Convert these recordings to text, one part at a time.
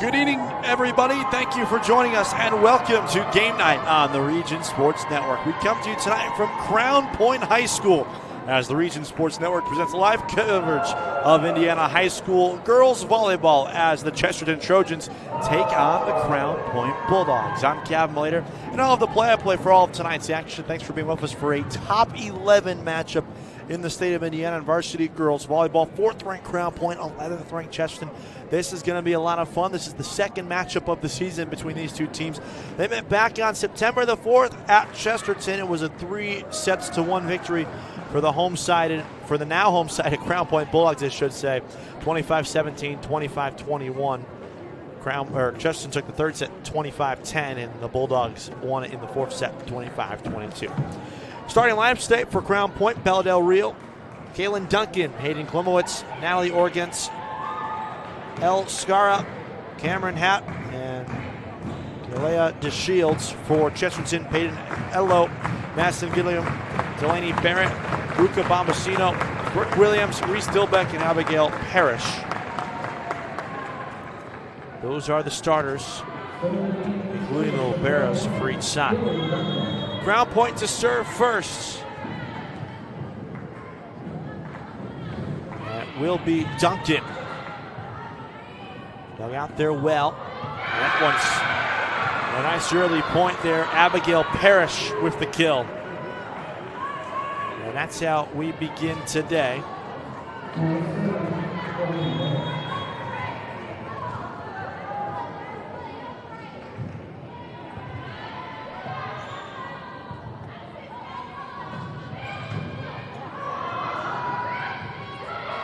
Good evening, everybody. Thank you for joining us, and welcome to Game Night on the Region Sports Network. We come to you tonight from Crown Point High School as the Region Sports Network presents live coverage of Indiana High School girls volleyball as the Chesterton Trojans take on the Crown Point Bulldogs. I'm Kevin Malater, and I'll have the play-by-play for all of tonight's action. Thanks for being with us for a top 11 matchup in the state of Indiana in varsity girls volleyball. 4th-ranked Crown Point, 11th-ranked Chesterton. This is going to be a lot of fun. This is the second matchup of the season between these two teams. They met back on September the 4th at Chesterton. It was a 3-1 victory for the home side, for the now home side at Crown Point Bulldogs, I should say. 25-17, 25-21. Chesterton took the third set 25-10, and the Bulldogs won it in the fourth set 25-22. Starting lineup today for Crown Point: Bella Del Rio, Kaylin Duncan, Hayden Klimowitz, Natalie Organs, El Scara, Cameron Hatt, and Galea DeShields. For Chesterton: Peyton Ello, Madison Gilliam, Delaney Barrett, Ruka Bombacino, Brooke Williams, Reese Dilbeck, and Abigail Parrish. Those are the starters, including the liberos for each side. Crown Point to serve first. That will be Duncan. Dug out there well. That one's a nice early point there. Abigail Parrish with the kill. And that's how we begin today.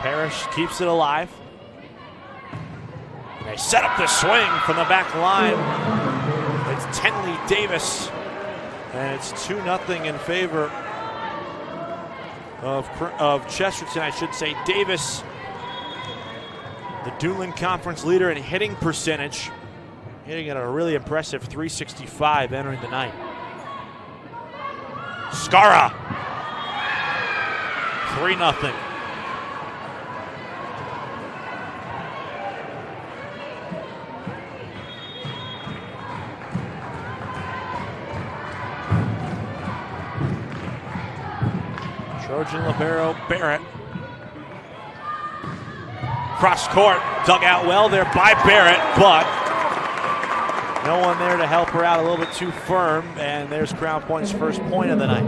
Parrish keeps it alive. They set up the swing from the back line. It's Tenley Davis, and it's 2-0 in favor of Chesterton, I should say. Davis, the Duneland Conference leader in hitting percentage, hitting at a really impressive .365 entering the night. Scara, 3-0. Trojan libero Barrett. Cross court, dug out well there by Barrett, but no one there to help her out, a little bit too firm, and there's Crown Point's first point of the night.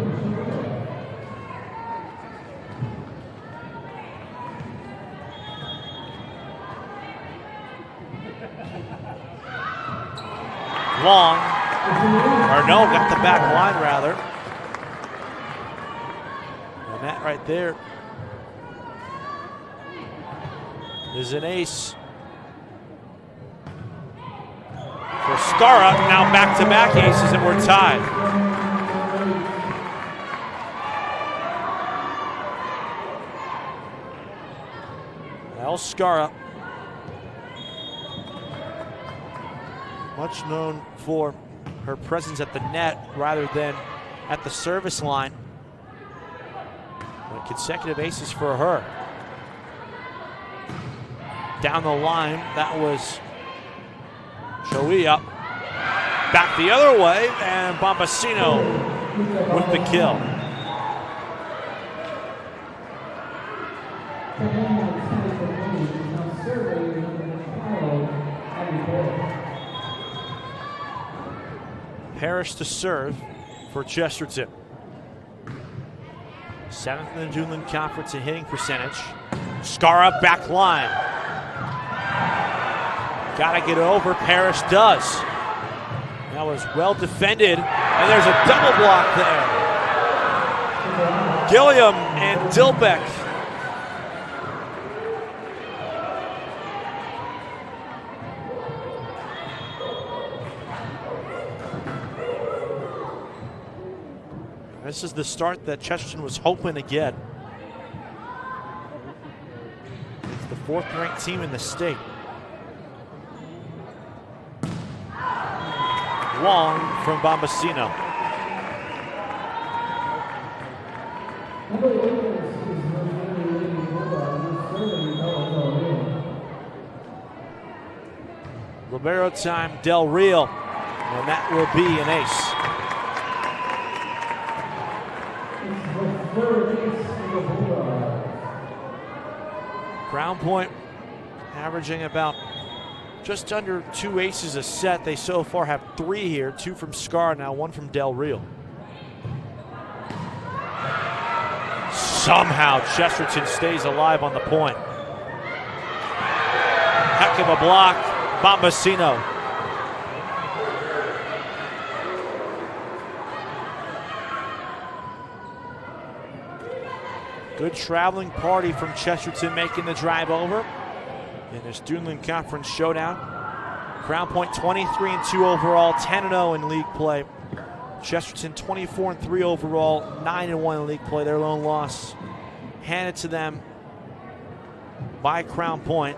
Long, or no, got the back line rather. And that right there is an ace for Scara. Now back-to-back aces, and we're tied. El Scara, much known for her presence at the net rather than at the service line. Consecutive aces for her. Down the line, that was Choia. Back the other way, and Bombacino with the kill. Parrish to serve for Chesterton. 7th in the Duneland Conference in hitting percentage. Scara back line. Gotta get over. Parrish does. That was well defended, and there's a double block there. Gilliam and Dilbeck. This is the start that Chesterton was hoping to get. It's the 4th-ranked team in the state. Long from Bombacino. Libero time, Del Real, and that will be an ace. Crown Point averaging about just under 2 aces a set. They so far have 3 here, 2 from Scar, now 1 from Del Real. Somehow Chesterton stays alive on the point. Heck of a block, Bombasino. Good traveling party from Chesterton making the drive over in this Duneland Conference showdown. Crown Point 23-2 overall, 10-0 in league play. Chesterton 24-3 overall, 9-1 in league play. Their lone loss handed to them by Crown Point.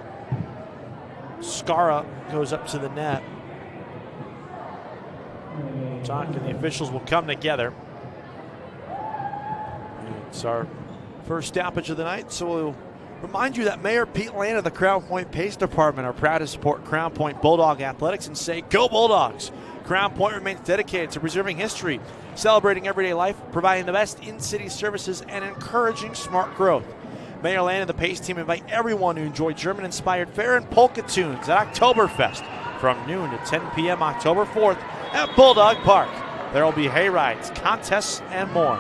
Scara goes up to the net. Talking, the officials will come together. It's our first stoppage of the night, so we'll remind you that Mayor Pete Land of the Crown Point Pace Department are proud to support Crown Point Bulldog Athletics and say, go Bulldogs! Crown Point remains dedicated to preserving history, celebrating everyday life, providing the best in-city services, and encouraging smart growth. Mayor Land and the Pace team invite everyone to enjoy German-inspired fare and polka tunes at Oktoberfest from noon to 10 p.m. October 4th at Bulldog Park. There will be hay rides, contests, and more.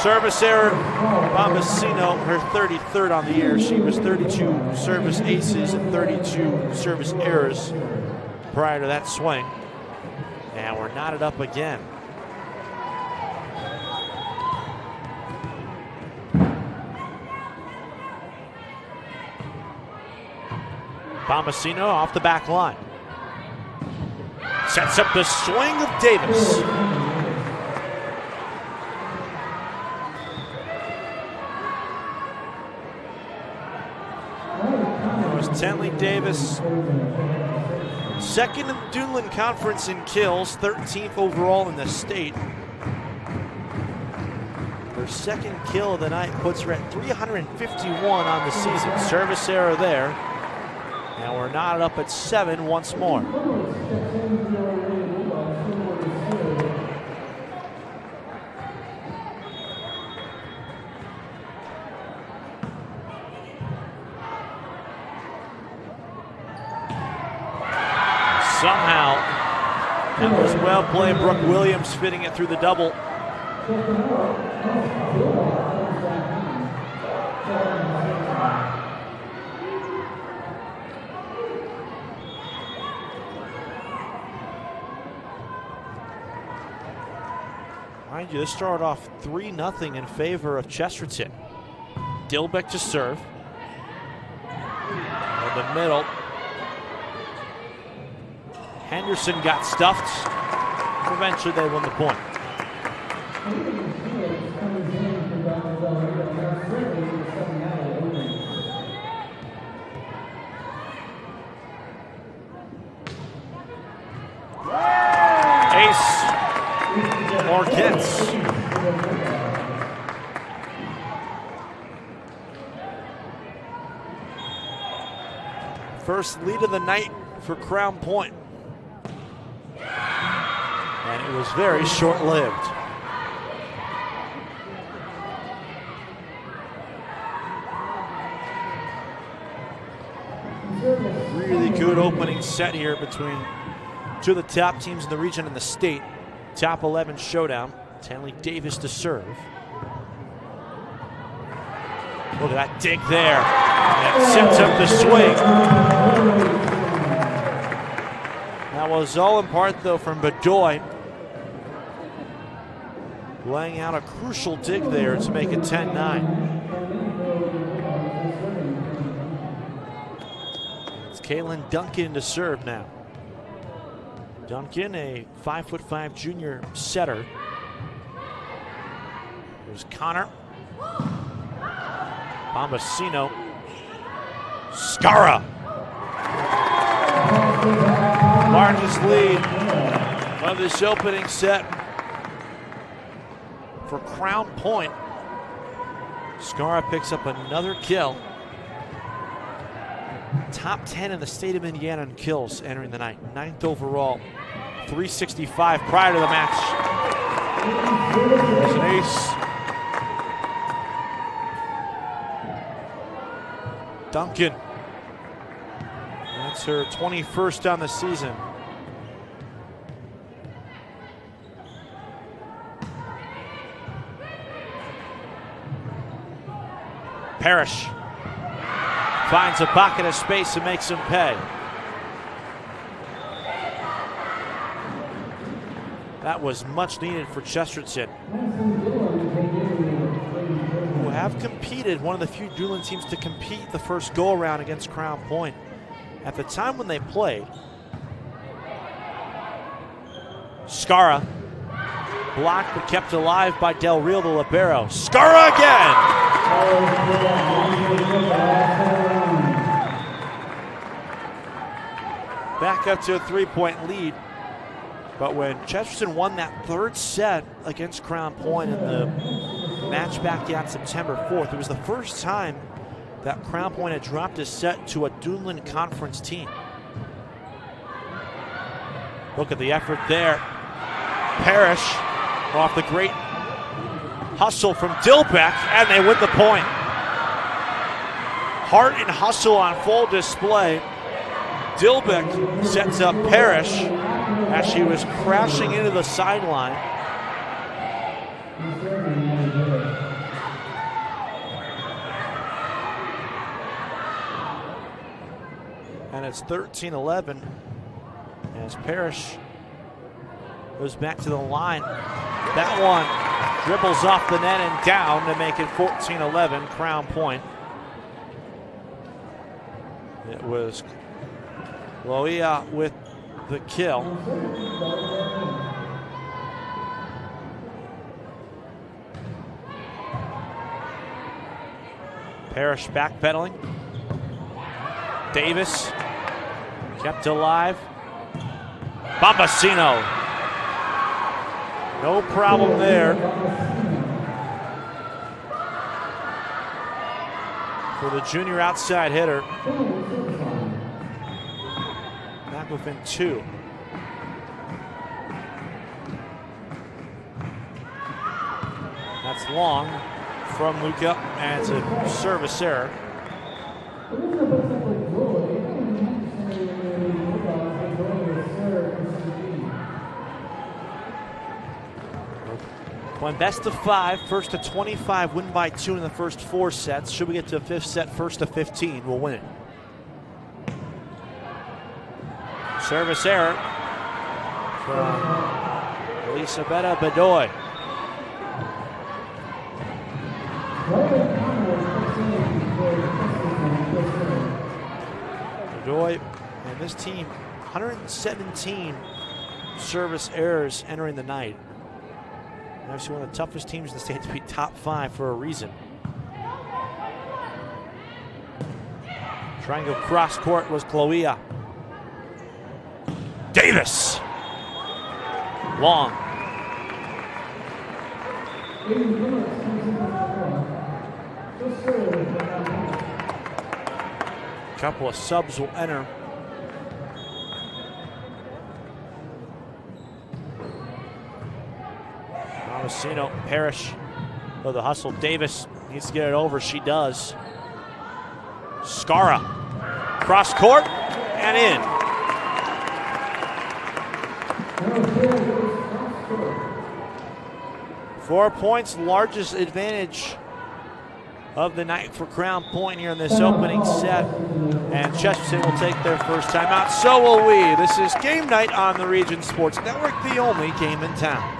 Service error, Bombasino, her 33rd on the year. She was 32 service aces and 32 service errors prior to that swing. And we're knotted up again. Bombasino off the back line. Sets up the swing of Davis. It was Tenley Davis, second in the Duneland Conference in kills, 13th overall in the state. Her second kill of the night puts her at 351 on the season. Service error there. And we're knotted up at 7 once more. Somehow, that was well played. Brooke Williams fitting it through the double. Mind you, this started off 3-0 in favor of Chesterton. Dilbeck to serve. In the middle. Henderson got stuffed. Eventually they won the point. Ace. Or Kents. First lead of the night for Crown Point. And it was very short-lived. Really good opening set here between two of the top teams in the region and the state. Top 11 showdown. Tenley Davis to serve. Look at that dig there. And sets up the swing. That was all in part, though, from Bedoy. Laying out a crucial dig there to make it 10-9. It's Kaylin Duncan to serve now. Duncan, a 5'5" junior setter. There's Connor. Bombasino. Scara. Largest lead of this opening set for Crown Point. Scara picks up another kill. top 10 in the state of Indiana in kills entering the night. 9th overall, 365 prior to the match. There's an ace. Duncan. That's her 21st on the season. Parrish finds a pocket of space and makes him pay. That was much needed for Chesterton, who have competed, one of the few Doolin teams to compete the first go-around against Crown Point. At the time when they played, Scara blocked but kept alive by Del Real, the libero. Scara again! Back up to a 3-point lead. But when Chesterton won that third set against Crown Point in the match back on September 4th, it was the first time that Crown Point had dropped a set to a Doolin Conference team. Look at the effort there. Parrish off the great hustle from Dilbeck, and they win the point. Heart and hustle on full display. Dilbeck sets up Parrish as she was crashing into the sideline. And it's 13-11 as Parrish goes back to the line. That one dribbles off the net and down to make it 14-11, Crown Point. It was Loia with the kill. Parrish backpedaling. Davis kept alive. Bombacino. No problem there for the junior outside hitter. Back within 2. That's long from Luca, and it's a service error. Won best of 5, first to 25, win by 2 in the first 4 sets. Should we get to a 5th set, first to 15, we'll win it. Service error from Elisabetta Bedoy. Bedoy and this team, 117 service errors entering the night. Obviously one of the toughest teams in the state to be top 5 for a reason. Trying to go cross court was Chloea. Davis. Long. A couple of subs will enter. Bombacino, Parrish, oh, the hustle. Davis needs to get it over. She does. Scara, cross court and in. Four points, largest advantage of the night for Crown Point here in this opening set. And Chesterton will take their first timeout. So will we. This is Game Night on the Region Sports Network, the only game in town.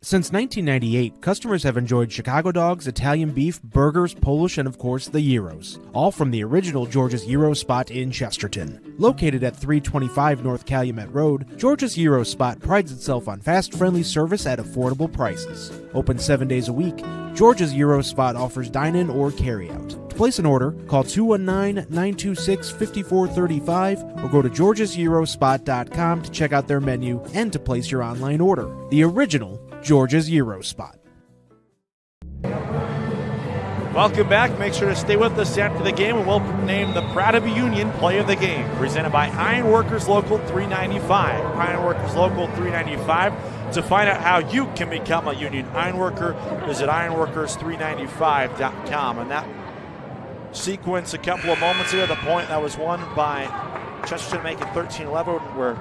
Since 1998, customers have enjoyed Chicago dogs, Italian beef, burgers, Polish, and of course the gyros, all from the original George's Gyro Spot in Chesterton. Located at 325 North Calumet Road, George's Gyro Spot prides itself on fast, friendly service at affordable prices. Open 7 days a week, George's Gyro Spot offers dine-in or carry-out. To place an order, call 219-926-5435 or go to georgesgyrospot.com to check out their menu and to place your online order. The original George's Gyro Spot. Welcome back. Make sure to stay with us after the game, and we'll name the Proud to Be Union Play of the Game, presented by Ironworkers Local 395. Ironworkers Local 395. To find out how you can become a Union Ironworker, visit ironworkers395.com. And that sequence a couple of moments ago, the point that was won by Chesterton, making 13-11, where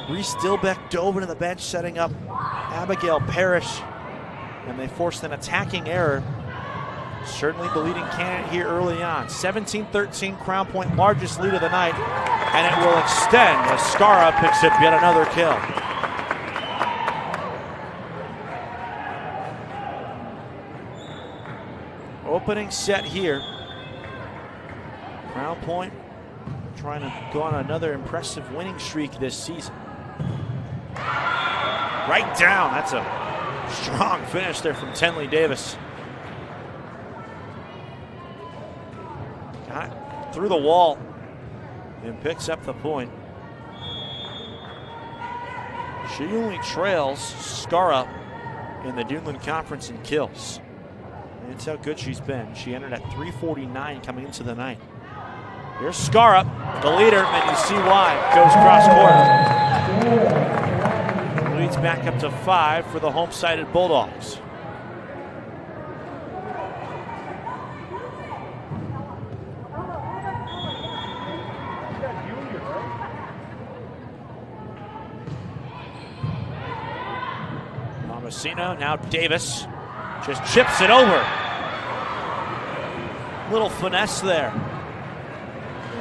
Reese Dilbeck dove into the bench, setting up Abigail Parrish, and they forced an attacking error. Certainly the leading candidate here early on. 17-13, Crown Point, largest lead of the night, and it will extend as Skara picks up yet another kill. Opening set here. Crown Point trying to go on another impressive winning streak this season. Right down, that's a strong finish there from Tenley Davis. Got through the wall and picks up the point. She only trails Skara in the Duneland Conference in kills. That's how good she's been. She entered at 349 coming into the night. Here's Skara, the leader, and you see why. Goes cross court. Leads back up to 5 for the home-sided Bulldogs. Messina, now Davis, just chips it over. Little finesse there.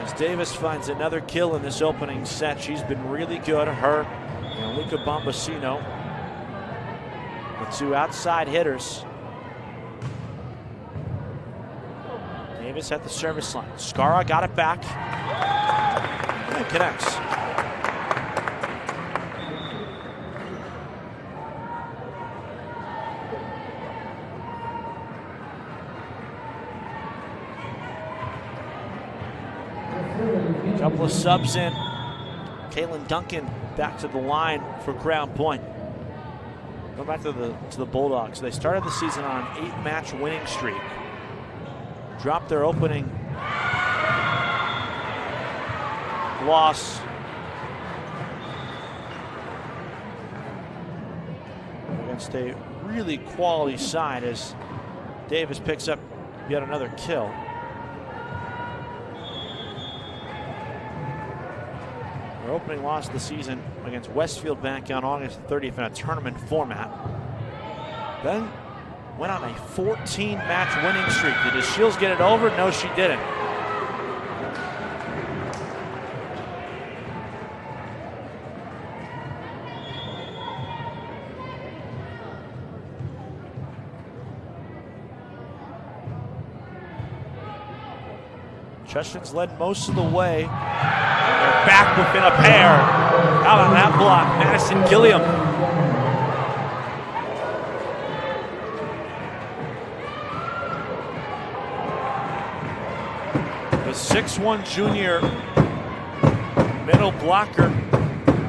As Davis finds another kill in this opening set, she's been really good. Her and Luca Bombasino, the two outside hitters. Davis at the service line. Skara got it back. And it connects. Couple of subs in. Kaylin Duncan back to the line for Crown Point. Go back to the Bulldogs. They started the season on an 8-match winning streak. Dropped their opening loss against a really quality side as Davis picks up yet another kill. Their opening loss of the season against Westfield back on August 30th in a tournament format. Then went on a 14-match winning streak. Did the Shields get it over? No, she didn't. Chesterton's led most of the way. They're back within a pair. Out on that block, Madison Gilliam. The 6'1" junior middle blocker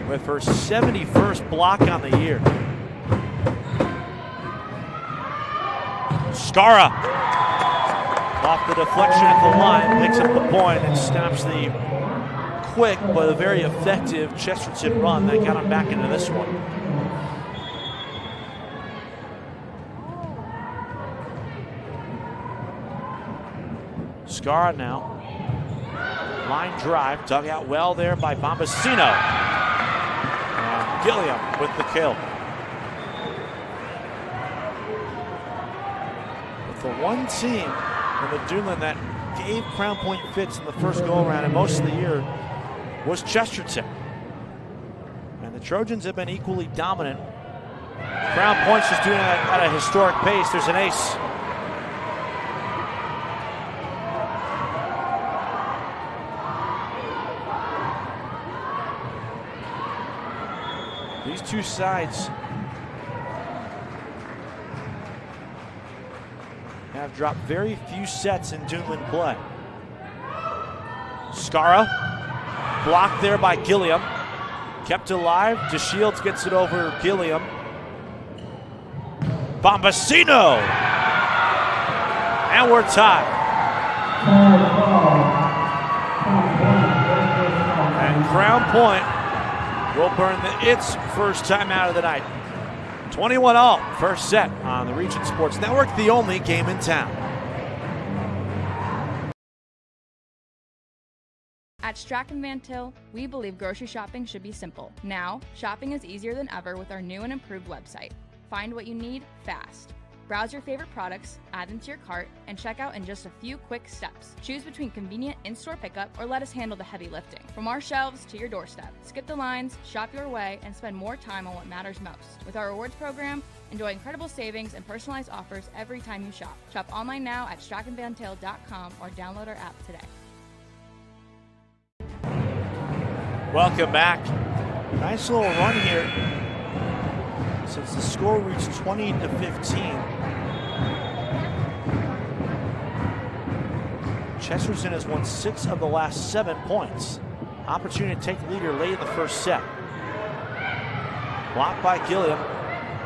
with her 71st block on the year. Skara off the deflection at the line, picks up the point and stops the quick but a very effective Chesterton run that got him back into this one. Skara now. Line drive, dug out well there by Bombasino. And Gilliam with the kill. With the one team in the Duneland that gave Crown Point fits in the first go-around and most of the year was Chesterton. And the Trojans have been equally dominant. Crown Point's just doing it at a historic pace. There's an ace. These two sides have dropped very few sets in Duneland play. Skara, blocked there by Gilliam. Kept alive, DeShields gets it over Gilliam. Bombasino! And we're tied. And Crown Point will burn its first timeout of the night. 21-all, first set on the Region Sports Network, the only game in town. At Strachan Van Til, we believe grocery shopping should be simple. Now, shopping is easier than ever with our new and improved website. Find what you need fast. Browse your favorite products, add them to your cart, and check out in just a few quick steps. Choose between convenient in-store pickup or let us handle the heavy lifting. From our shelves to your doorstep. Skip the lines, shop your way, and spend more time on what matters most. With our rewards program, enjoy incredible savings and personalized offers every time you shop. Shop online now at strachanvantil.com or download our app today. Welcome back. Nice little run here. Since the score reached 20-15. Chesterton has won 6 of the last 7 points. Opportunity to take the leader late in the first set. Blocked by Gilliam.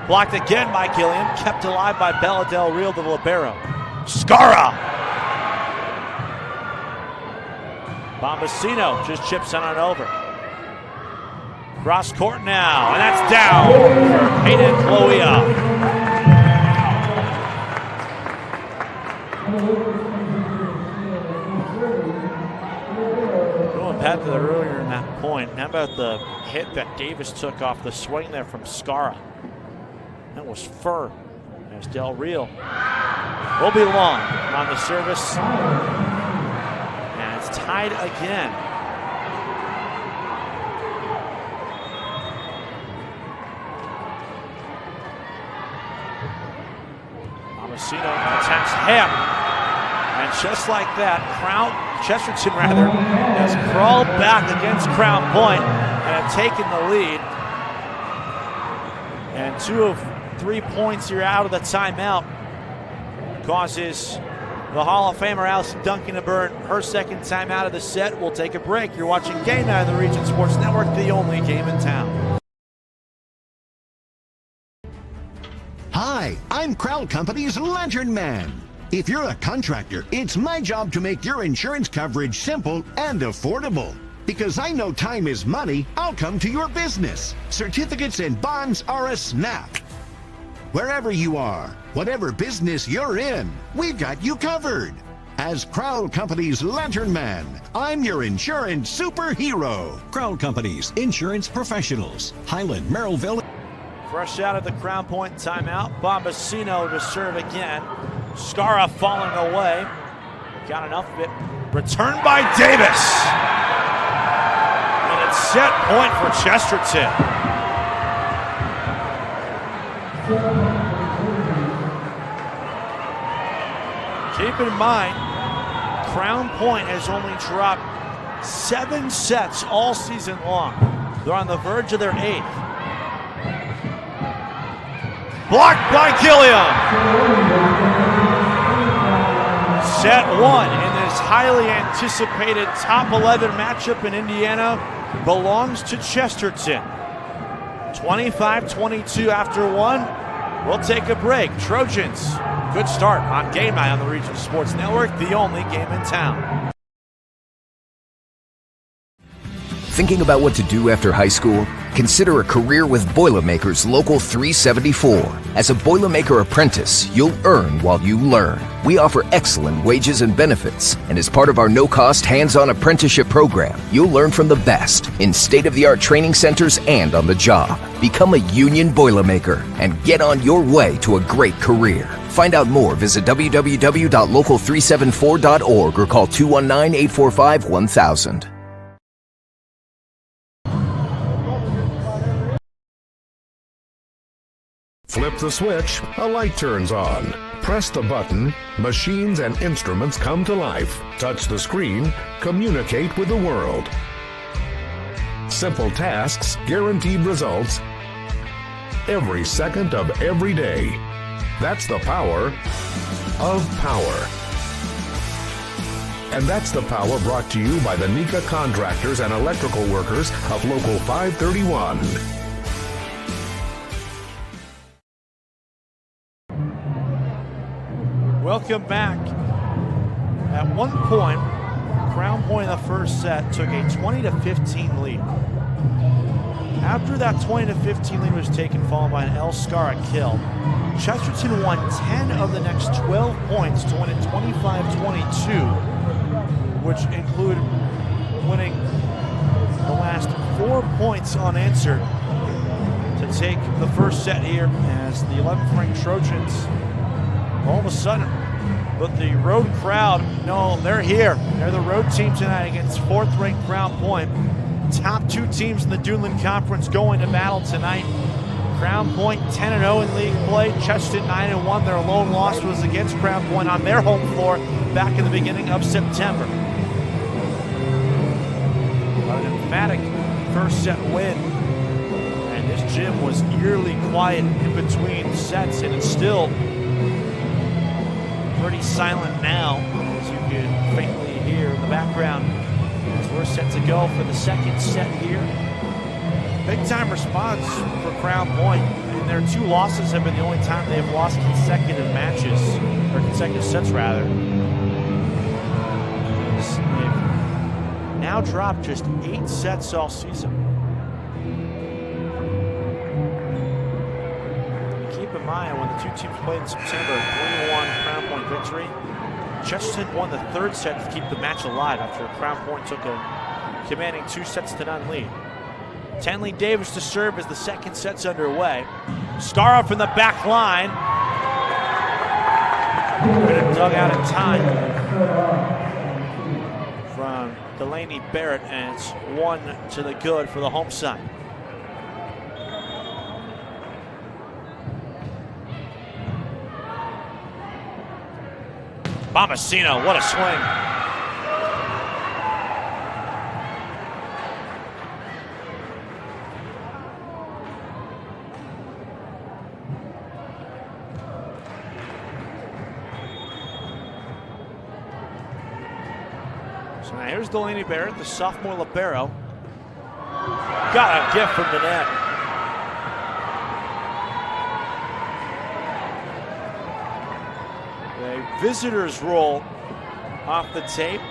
Blocked again by Gilliam. Kept alive by Bella Del Real, the libero. Scara! Bombacino just chips on over. Cross court now, and that's down for Hayden Chloea. Going back to the earlier in that point, how about the hit that Davis took off the swing there from Scara? That was firm. There's Del Real. Will be long on the service. And it's tied again. Bombacino attacks him. And just like that, Chesterton has crawled back against Crown Point and have taken the lead. And 2 of 3 points here out of the timeout causes the Hall of Famer Allison Duncan to burn her second timeout of the set. We'll take a break. You're watching Game Night on the Region Sports Network, the only game in town. Hi, I'm Crown Company's Lantern Man. If you're a contractor, it's my job to make your insurance coverage simple and affordable. Because I know time is money, I'll come to your business. Certificates and bonds are a snap. Wherever you are, whatever business you're in, we've got you covered. As Crown Company's Lantern Man, I'm your insurance superhero. Crown Company's insurance professionals. Highland, Merrillville. Fresh out of the Crown Point timeout, Bombacino to serve again. Scara falling away. Got enough of it. Returned by Davis. And it's set point for Chesterton. Keep in mind, Crown Point has only dropped 7 sets all season long. They're on the verge of their 8th. Blocked by Gilliam. Set 1 in this highly anticipated top 11 matchup in Indiana belongs to Chesterton. 25-22 after 1. We'll take a break. Trojans, good start on Game Night on the Region Sports Network, the only game in town. Thinking about what to do after high school? Consider a career with Boilermakers Local 374. As a Boilermaker apprentice, you'll earn while you learn. We offer excellent wages and benefits, and as part of our no-cost hands-on apprenticeship program, you'll learn from the best in state-of-the-art training centers and on the job. Become a union Boilermaker and get on your way to a great career. Find out more, visit www.local374.org or call 219-845-1000. Flip the switch, a light turns on. Press the button, machines and instruments come to life. Touch the screen, communicate with the world. Simple tasks, guaranteed results, every second of every day. That's the power of power. And that's the power brought to you by the NECA contractors and electrical workers of Local 531. Welcome back. At one point, Crown Point in the first set took a 20-15 lead. After that 20-15 lead was taken, followed by an El Scara kill, Chesterton won 10 of the next 12 points to win it 25-22, which included winning the last 4 points unanswered to take the first set here, as the 11th ranked Trojans all of a sudden, but the road crowd, no, they're here. They're the road team tonight against 4th ranked Crown Point. Top 2 teams in the Duneland Conference going to battle tonight. Crown Point 10-0 in league play. Chesterton 9-1. Their lone loss was against Crown Point on their home floor back in the beginning of September. But an emphatic first set win. And this gym was eerily quiet in between sets, and it's still pretty silent now, as you can faintly hear in the background, as we're set to go for the second set here. Big time response for Crown Point, and their 2 losses have been the only time they've lost consecutive matches, or consecutive sets rather. They've now dropped just 8 sets all season. Keep in mind, when the 2 teams played in September, 3-1 Crown Point victory, Chesterton won the 3rd set to keep the match alive after Crown Point took a commanding 2-0 lead. Tenley Davis to serve as the second set's underway. Scara from the back line. Been dug out in time from Delaney Barrett, and it's 1 to the good for the home side. Bombacino, what a swing. So now here's Delaney Barrett, the sophomore libero. Got a gift from the net. A visitor's roll off the tape.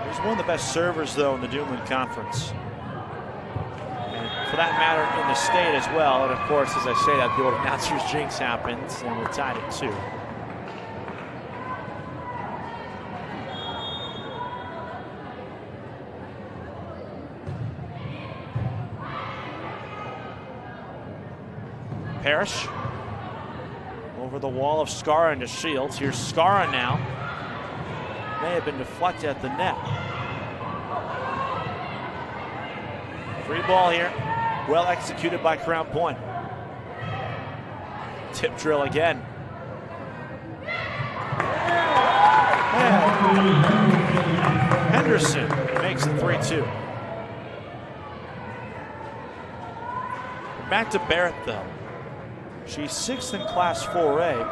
He's one of the best servers, though, in the Duneland Conference. And for that matter, in the state as well. And of course, as I say that, the old announcer's jinx happens, and we're tied at 2. Parrish over the wall of Scara into Shields. Here's Scara now. May have been deflected at the net. Free ball here. Well executed by Crown Point. Tip drill again. And Henderson makes the 3-2. Back to Barrett, though. She's 6th in Class 4A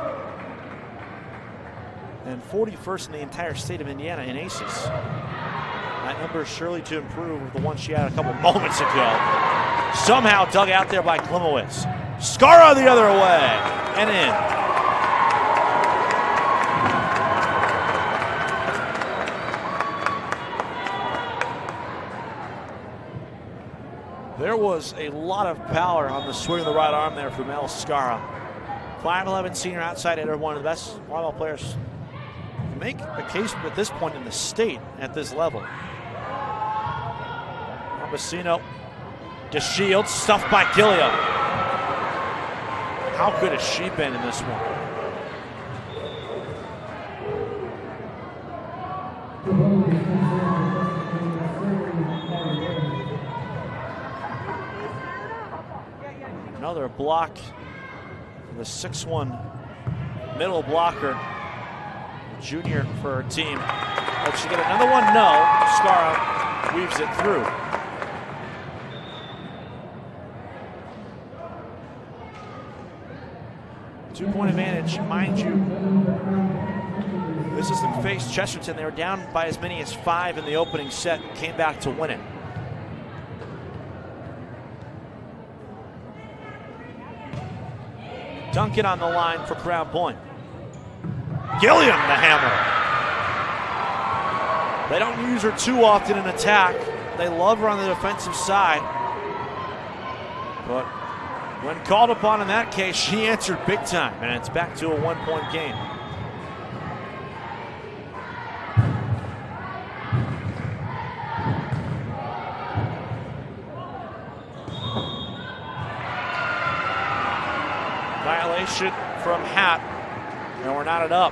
and 41st in the entire state of Indiana in aces. That number is surely to improve with the one she had a couple moments ago. Somehow dug out there by Klimowitz. Scara the other way and in. There was a lot of power on the swing of the right arm there from El Scara. 5'11" senior outside hitter, one of the best volleyball players. Make a case at this point in the state at this level. Bombacino to Shields, stuffed by Gilliam. How good has she been in this one? Another block for the 6'1" middle blocker, junior for her team. But she get another one? No. Scara weaves it through. Two-point advantage, mind you. This isn't faced Chesterton. They were down by as many as 5 in the opening set and came back to win it. Duncan on the line for Crown Point. Gilliam, the hammer. They don't use her too often in attack. They love her on the defensive side. But when called upon in that case, she answered big time, and it's back to a 1-point game. Violation from Hatt, and we're knotted up.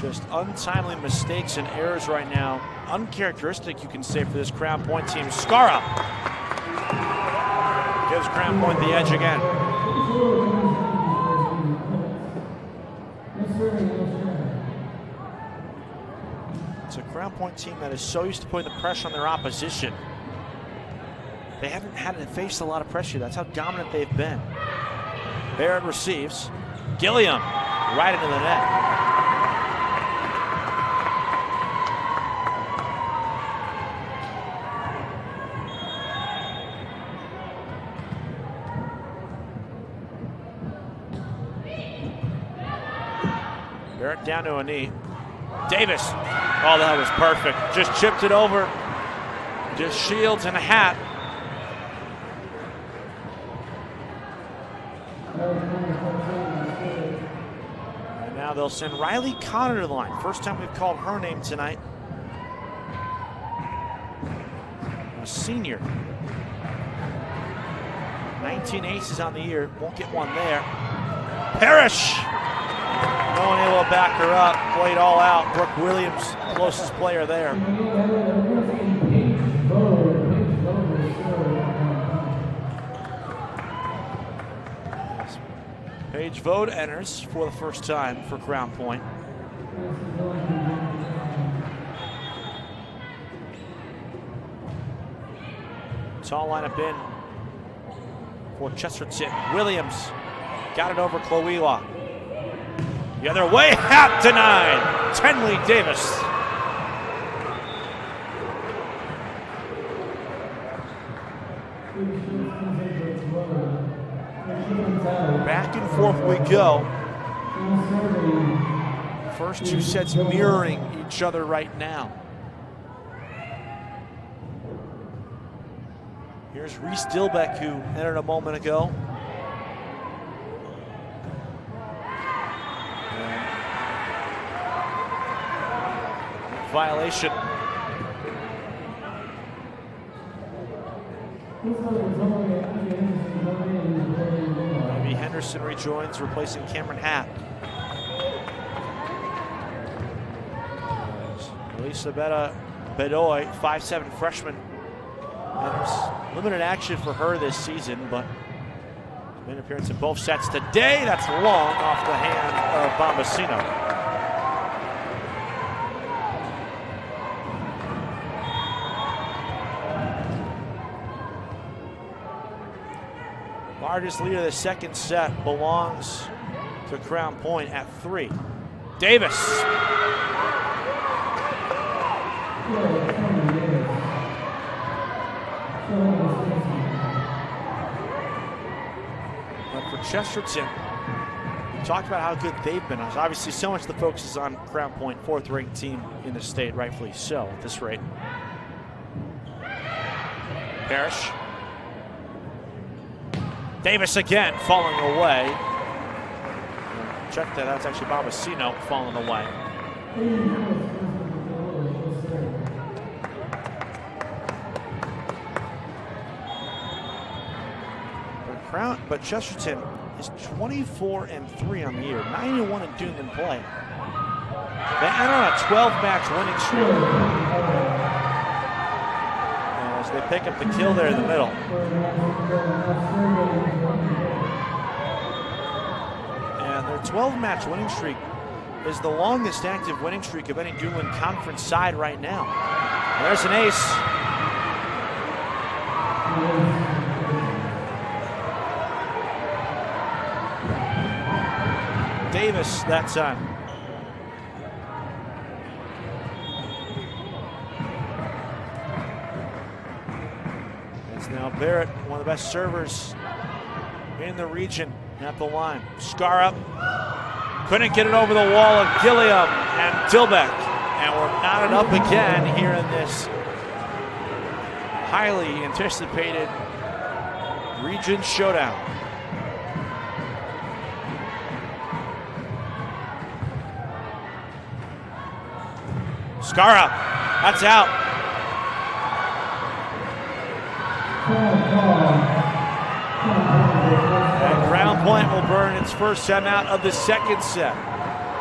Just untimely mistakes and errors right now. Uncharacteristic, you can say, for this Crown Point team. Scara gives Crown Point the edge again. It's a Crown Point team that is so used to putting the pressure on their opposition. They haven't had to face a lot of pressure. That's how dominant they've been. Barrett receives. Gilliam right into the net. Barrett down to a knee. Davis. Oh, that was perfect. Just chipped it over. Just Shields and a Hatt. And now they'll send Riley Connor to the line. First time we've called her name tonight. A senior. 19 aces on the year. Won't get one there. Parrish. No one able to back her up. Played all out. Brooke Williams, closest player there. Paige Vode enters for the first time for Crown Point. Tall lineup in for Chesterton. Williams got it over Cloela. The other way, Hatt denied. Tenley Davis. Back and forth we go. First two sets mirroring each other right now. Here's Reese Dilbeck, who entered a moment ago. Violation. Maybe Henderson rejoins, replacing Cameron Hatt. Elisabetta Bedoy, 5'7" freshman. And there's limited action for her this season, but made an appearance in both sets today. That's long off the hand of Bombacino. Largest lead of the second set belongs to Crown Point at 3. Davis. But for Chesterton, we talked about how good they've been. Obviously, so much of the focus is on Crown Point, 4th-ranked team in the state, rightfully so at this rate. Parrish. Davis again falling away. Check that out. It's actually Bombacino falling away. But Chesterton is 24-3 on the year, 9-1 in Dunedin play. They enter on a 12-match winning streak. As they pick up the kill there in the middle. And their 12-match winning streak is the longest active winning streak of any Dunedin Conference side right now. And there's an ace. Davis that time. now Barrett, one of the best servers in the region at the line. Scarra couldn't get it over the wall of Gilliam and Dilbeck. And we're knotted up again here in this highly anticipated region showdown. Scarra, that's out. And Crown Point will burn its first timeout of the second set.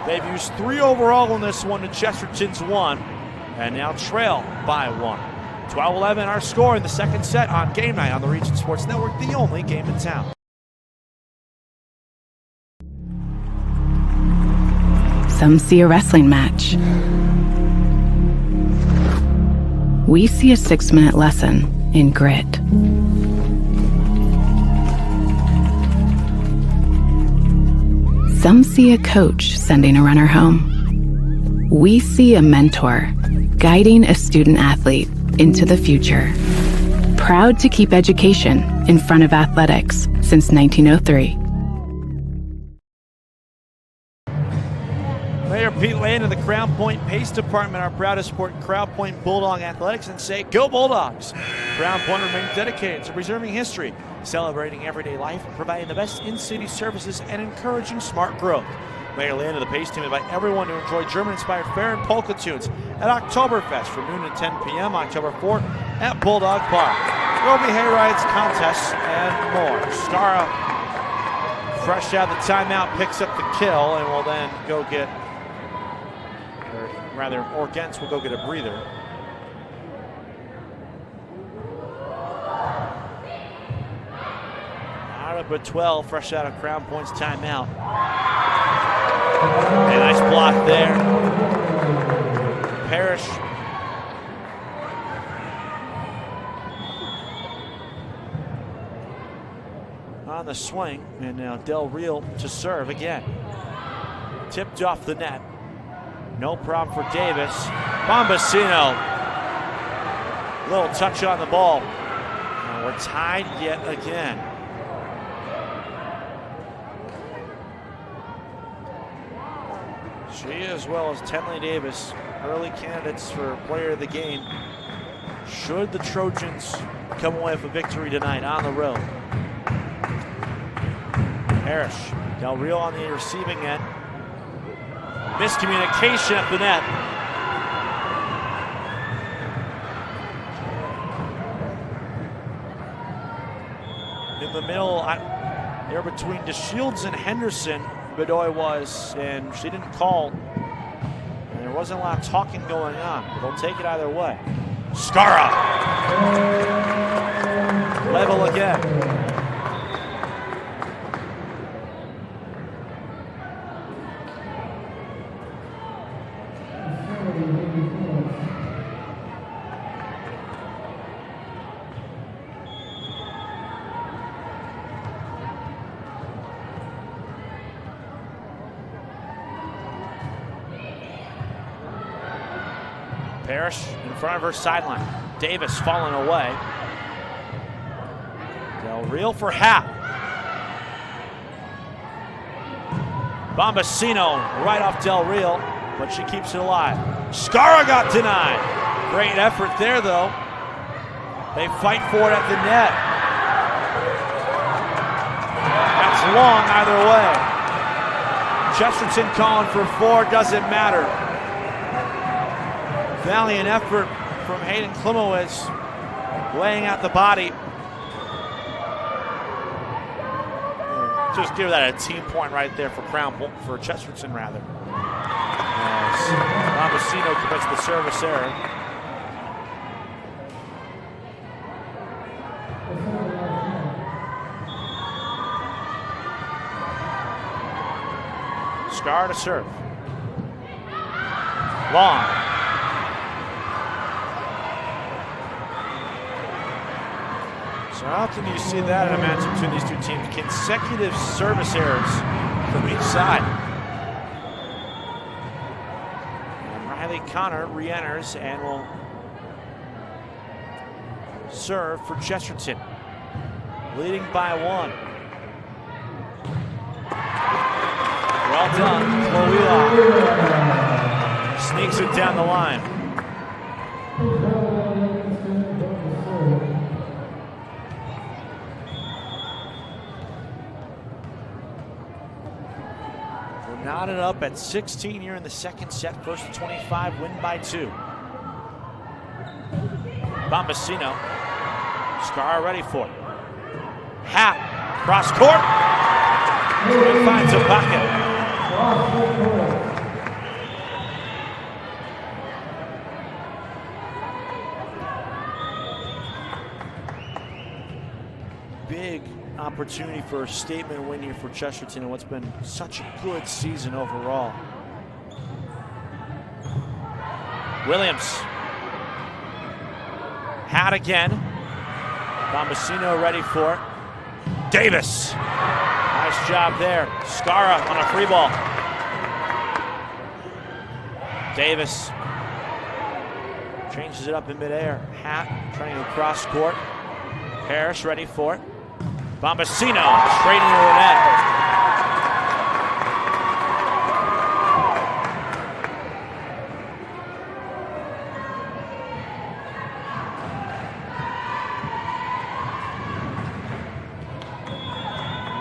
They've used 3 overall in this one to Chesterton's 1, and now trail by 1. 12-11 our score in the second set on Game Night on the Region Sports Network, the only game in town. Some see a wrestling match. We see a 6-minute lesson in grit. Some see a coach sending a runner home. We see a mentor guiding a student athlete into the future. Proud to keep education in front of athletics since 1903. Mayor Pete Lane and the Crown Point Pace Department are proud to support Crown Point Bulldog Athletics and say, go Bulldogs! Crown Point remains dedicated to preserving history, celebrating everyday life, providing the best in-city services, and encouraging smart growth. Mayor Lane and the Pace team invite everyone to enjoy German-inspired fare and polka tunes at Oktoberfest from noon to 10 p.m. October 4th at Bulldog Park. There will be hayrides, contests, and more. Scarra, fresh out of the timeout, picks up the kill and will then go get, or rather, Orgentz will go get a breather. Out of 12, fresh out of Crown Point's timeout. A nice block there. Parrish. On the swing, and now Del Real to serve again. Tipped off the net. No problem for Davis. Bombasino. Little touch on the ball. And we're tied yet again. She, as well as Tenley Davis, early candidates for player of the game, should the Trojans come away with a victory tonight on the road. Parrish, Del Real on the receiving end. Miscommunication at the net. In the middle, there between DeShields and Henderson, Bedoy was, and she didn't call. And there wasn't a lot of talking going on, but they'll take it either way. Scarra! Level again. Parrish in front of her sideline. Davis falling away. Del Real for half. Bombasino right off Del Real, but she keeps it alive. Scarra got denied. Great effort there, though. They fight for it at the net. That's long either way. Chesterton calling for 4, doesn't matter. Valiant effort from Hayden Klimowitz, laying out the body. Just give that a team point right there for for Chesterton, rather. As Bombasino commits the service error. Scar to serve. Long. So how often do you see that in a match between these two teams? Consecutive service errors from each side. And Riley Connor re-enters and will serve for Chesterton. Leading by 1. Well done, Chloe. Sneaks it down the line. We're knotted up at 16 here in the second set. First to 25, win by 2. Bombasino. Scar ready for it. Hat, cross court. And finds a bucket. Big opportunity for a statement win here for Chesterton in what's been such a good season overall. Williams. Hat again. Bombasino ready for it. Davis. Nice job there. Scara on a free ball. Davis changes it up in midair. Hat trying to cross court. Parrish ready for it. Bombasino straight into the net.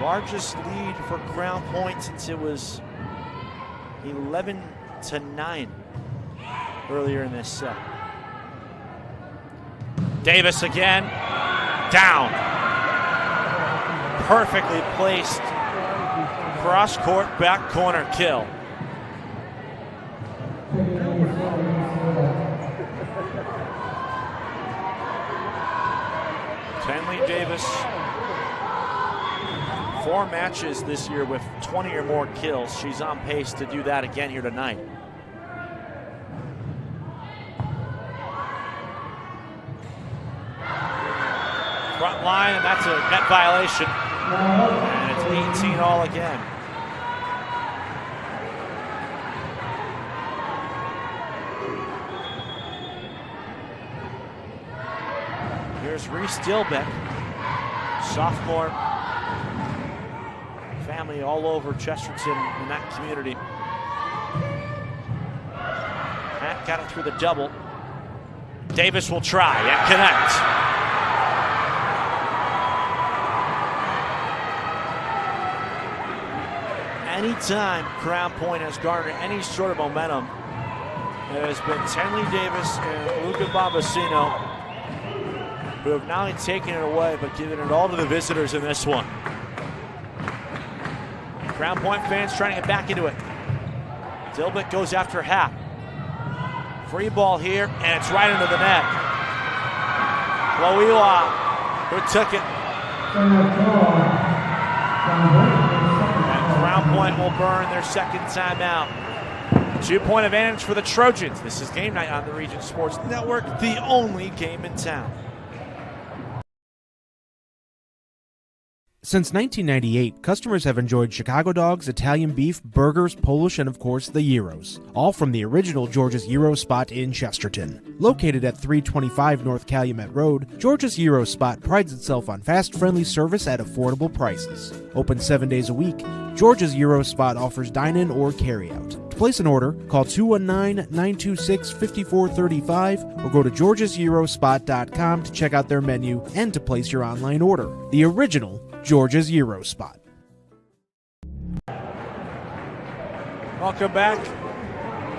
Largest lead for Crown Point since it was 11-9 earlier in this set. Davis again, down. Perfectly placed cross court back corner kill. Tenley Davis, 4 matches this year with 20 or more kills. She's on pace to do that again here tonight. Front line, and that's a net violation. And it's 18 all again. Here's Reese Dilbeck, sophomore. Family all over Chesterton in that community. Matt got it through the double. Davis will try and connect. Anytime Crown Point has garnered any sort of momentum, it has been Tenley Davis and Luca Bombasino who have not only taken it away but given it all to the visitors in this one. Crown Point fans trying to get back into it. Dilbeck goes after Hat. Free ball here, and it's right into the net. Chloe who took it. And Crown Point will burn their second timeout. 2-point advantage for the Trojans. This is Game Night on the Region Sports Network, the only game in town. Since 1998, customers have enjoyed Chicago dogs, Italian beef, burgers, Polish, and of course the gyros, all from the original George's Gyro Spot in Chesterton. Located at 325 North Calumet Road, George's Gyro Spot prides itself on fast, friendly service at affordable prices. Open 7 days a week, George's Gyro Spot offers dine-in or carry-out. To place an order, call 219-926-5435 or go to georgesgyrospot.com to check out their menu and to place your online order. The original George's Gyro Spot. Welcome back.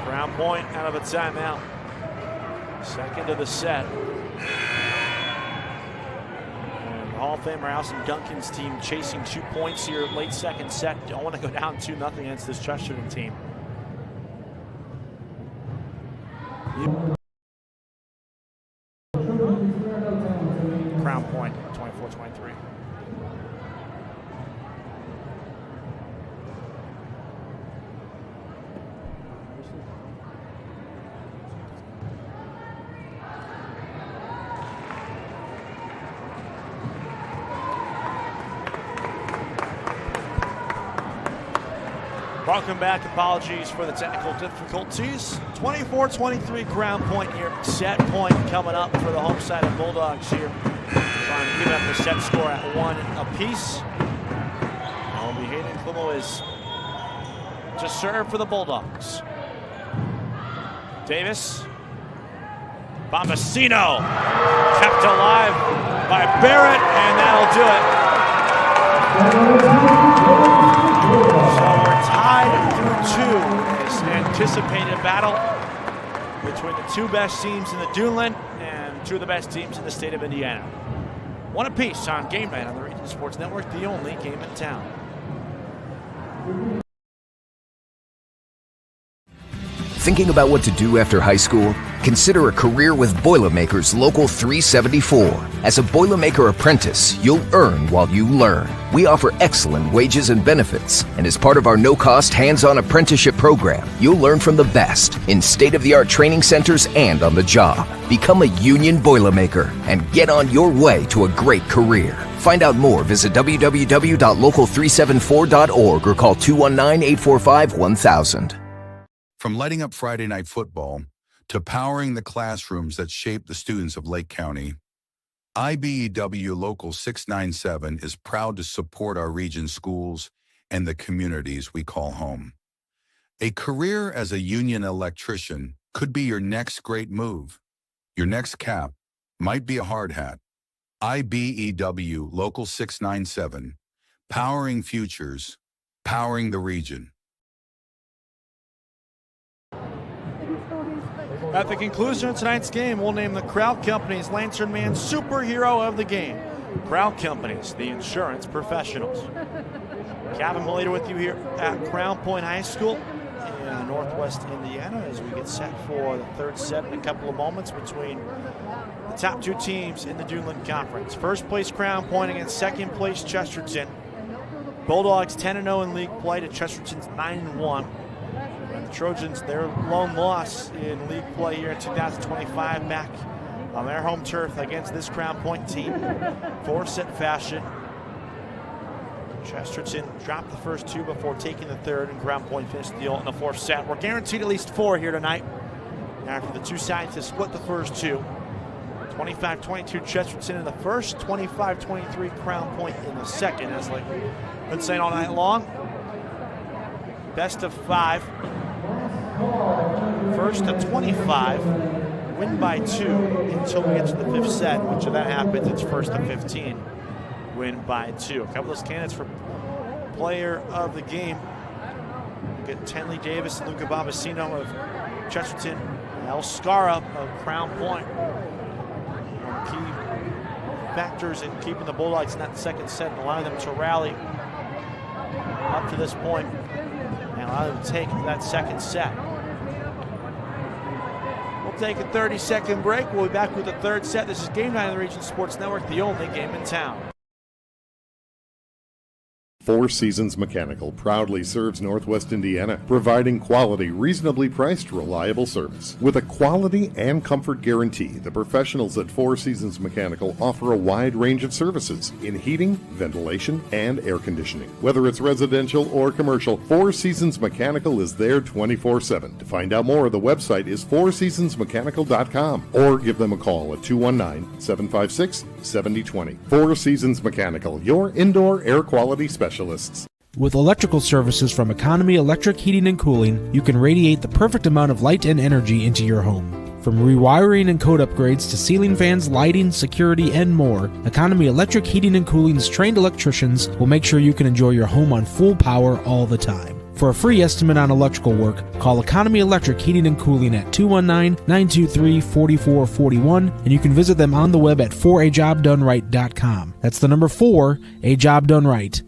Crown Point out of a timeout. Second of the set. And Hall of Famer Allison Duncan's team chasing 2 points here late second set. Don't want to go down 2-0 against this Chesterton team. Crown Point 24-23. Welcome back. Apologies for the technical difficulties. 24-23 Crown Point here. Set point coming up for the home side of Bulldogs here down, giving up the set score at 1 apiece. Naomi Hayden Klimo is to serve for the Bulldogs. Davis. Bombasino kept alive by Barrett, and that'll do it. So we're tied through 2 in this anticipated battle between the 2 best teams in the Duneland and 2 of the best teams in the state of Indiana. 1 apiece on Game Night on the Region Sports Network, the only game in town. Thinking about what to do after high school? Consider a career with Boilermakers Local 374. As a Boilermaker apprentice, you'll earn while you learn. We offer excellent wages and benefits, and as part of our no-cost hands-on apprenticeship program, you'll learn from the best in state-of-the-art training centers and on the job. Become a union Boilermaker and get on your way to a great career. Find out more, visit www.local374.org or call 219-845-1000. From lighting up Friday Night Football to powering the classrooms that shape the students of Lake County, IBEW Local 697 is proud to support our region's schools and the communities we call home. A career as a union electrician could be your next great move. Your next cap might be a hard hat. IBEW Local 697, powering futures, powering the region. At the conclusion of tonight's game, we'll name the Crowd Companies Lantern Man Superhero of the Game. Crowd Companies, the insurance professionals. Kevin Malater with you here at Crown Point High School in Northwest Indiana as we get set for the 3rd set in a couple of moments between the top 2 teams in the Duneland Conference. First place Crown Point against second place Chesterton. Bulldogs 10-0 in league play to Chesterton's 9-1. The Trojans, their lone loss in league play here in 2025 back on their home turf against this Crown Point team. 4-set fashion. Chesterton dropped the first 2 before taking the 3rd, and Crown Point finished the deal in the 4th set. We're guaranteed at least 4 here tonight after the 2 sides to split the first 2. 25-22 Chesterton in the first, 25-23 Crown Point in the second. As like I've been saying all night long, best of 5. First to 25, win by 2 until we get to the 5th set, which if that happens, it's first to 15, win by 2. A couple of those candidates for player of the game. We get Tenley Davis and Luca Bombasino of Chesterton, and El Scara of Crown Point. Key factors in keeping the Bulldogs in that 2nd set and allowing them to rally up to this point and allow them to take that 2nd set. We'll take a 30-second break. We'll be back with the 3rd set. This is Game Night on the Region Sports Network, the only game in town. Four Seasons Mechanical proudly serves Northwest Indiana, providing quality, reasonably priced, reliable service. With a quality and comfort guarantee, the professionals at Four Seasons Mechanical offer a wide range of services in heating, ventilation, and air conditioning. Whether it's residential or commercial, Four Seasons Mechanical is there 24/7. To find out more, the website is fourseasonsmechanical.com or give them a call at 219-756-7020. Four Seasons Mechanical, your indoor air quality specialist. With electrical services from Economy Electric Heating and Cooling, you can radiate the perfect amount of light and energy into your home. From rewiring and code upgrades to ceiling fans, lighting, security, and more, Economy Electric Heating and Cooling's trained electricians will make sure you can enjoy your home on full power all the time. For a free estimate on electrical work, call Economy Electric Heating and Cooling at 219-923-4441, and you can visit them on the web at 4ajobdoneright.com. That's the number 4ajobdoneright.com.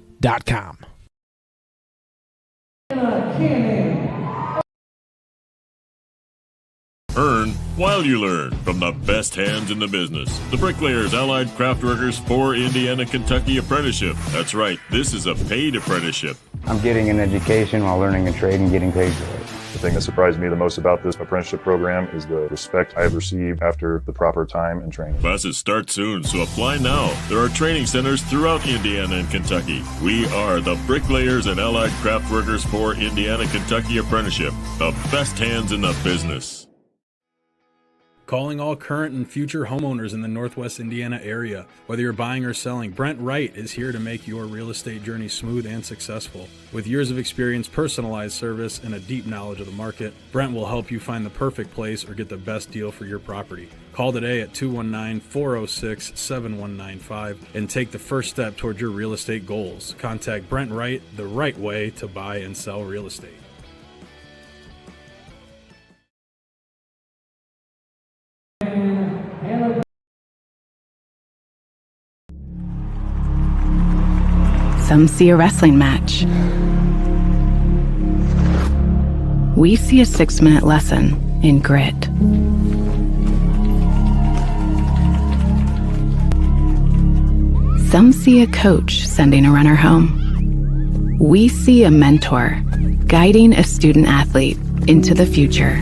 Earn while you learn from the best hands in the business. The Bricklayers Allied Craftworkers for Indiana, Kentucky Apprenticeship. That's right, this is a paid apprenticeship. I'm getting an education while learning a trade and getting paid for it. The thing that surprised me the most about this apprenticeship program is the respect I have received after the proper time and training. Classes start soon, so apply now. There are training centers throughout Indiana and Kentucky. We are the Bricklayers and Allied Craftworkers for Indiana, Kentucky Apprenticeship. The best hands in the business. Calling all current and future homeowners in the Northwest Indiana area. Whether you're buying or selling, Brent Wright is here to make your real estate journey smooth and successful. With years of experience, personalized service, and a deep knowledge of the market, Brent will help you find the perfect place or get the best deal for your property. Call today at 219-406-7195 and take the first step toward your real estate goals. Contact Brent Wright, the right way to buy and sell real estate. Some see a wrestling match. We see a 6-minute lesson in grit. Some see a coach sending a runner home. We see a mentor guiding a student athlete into the future.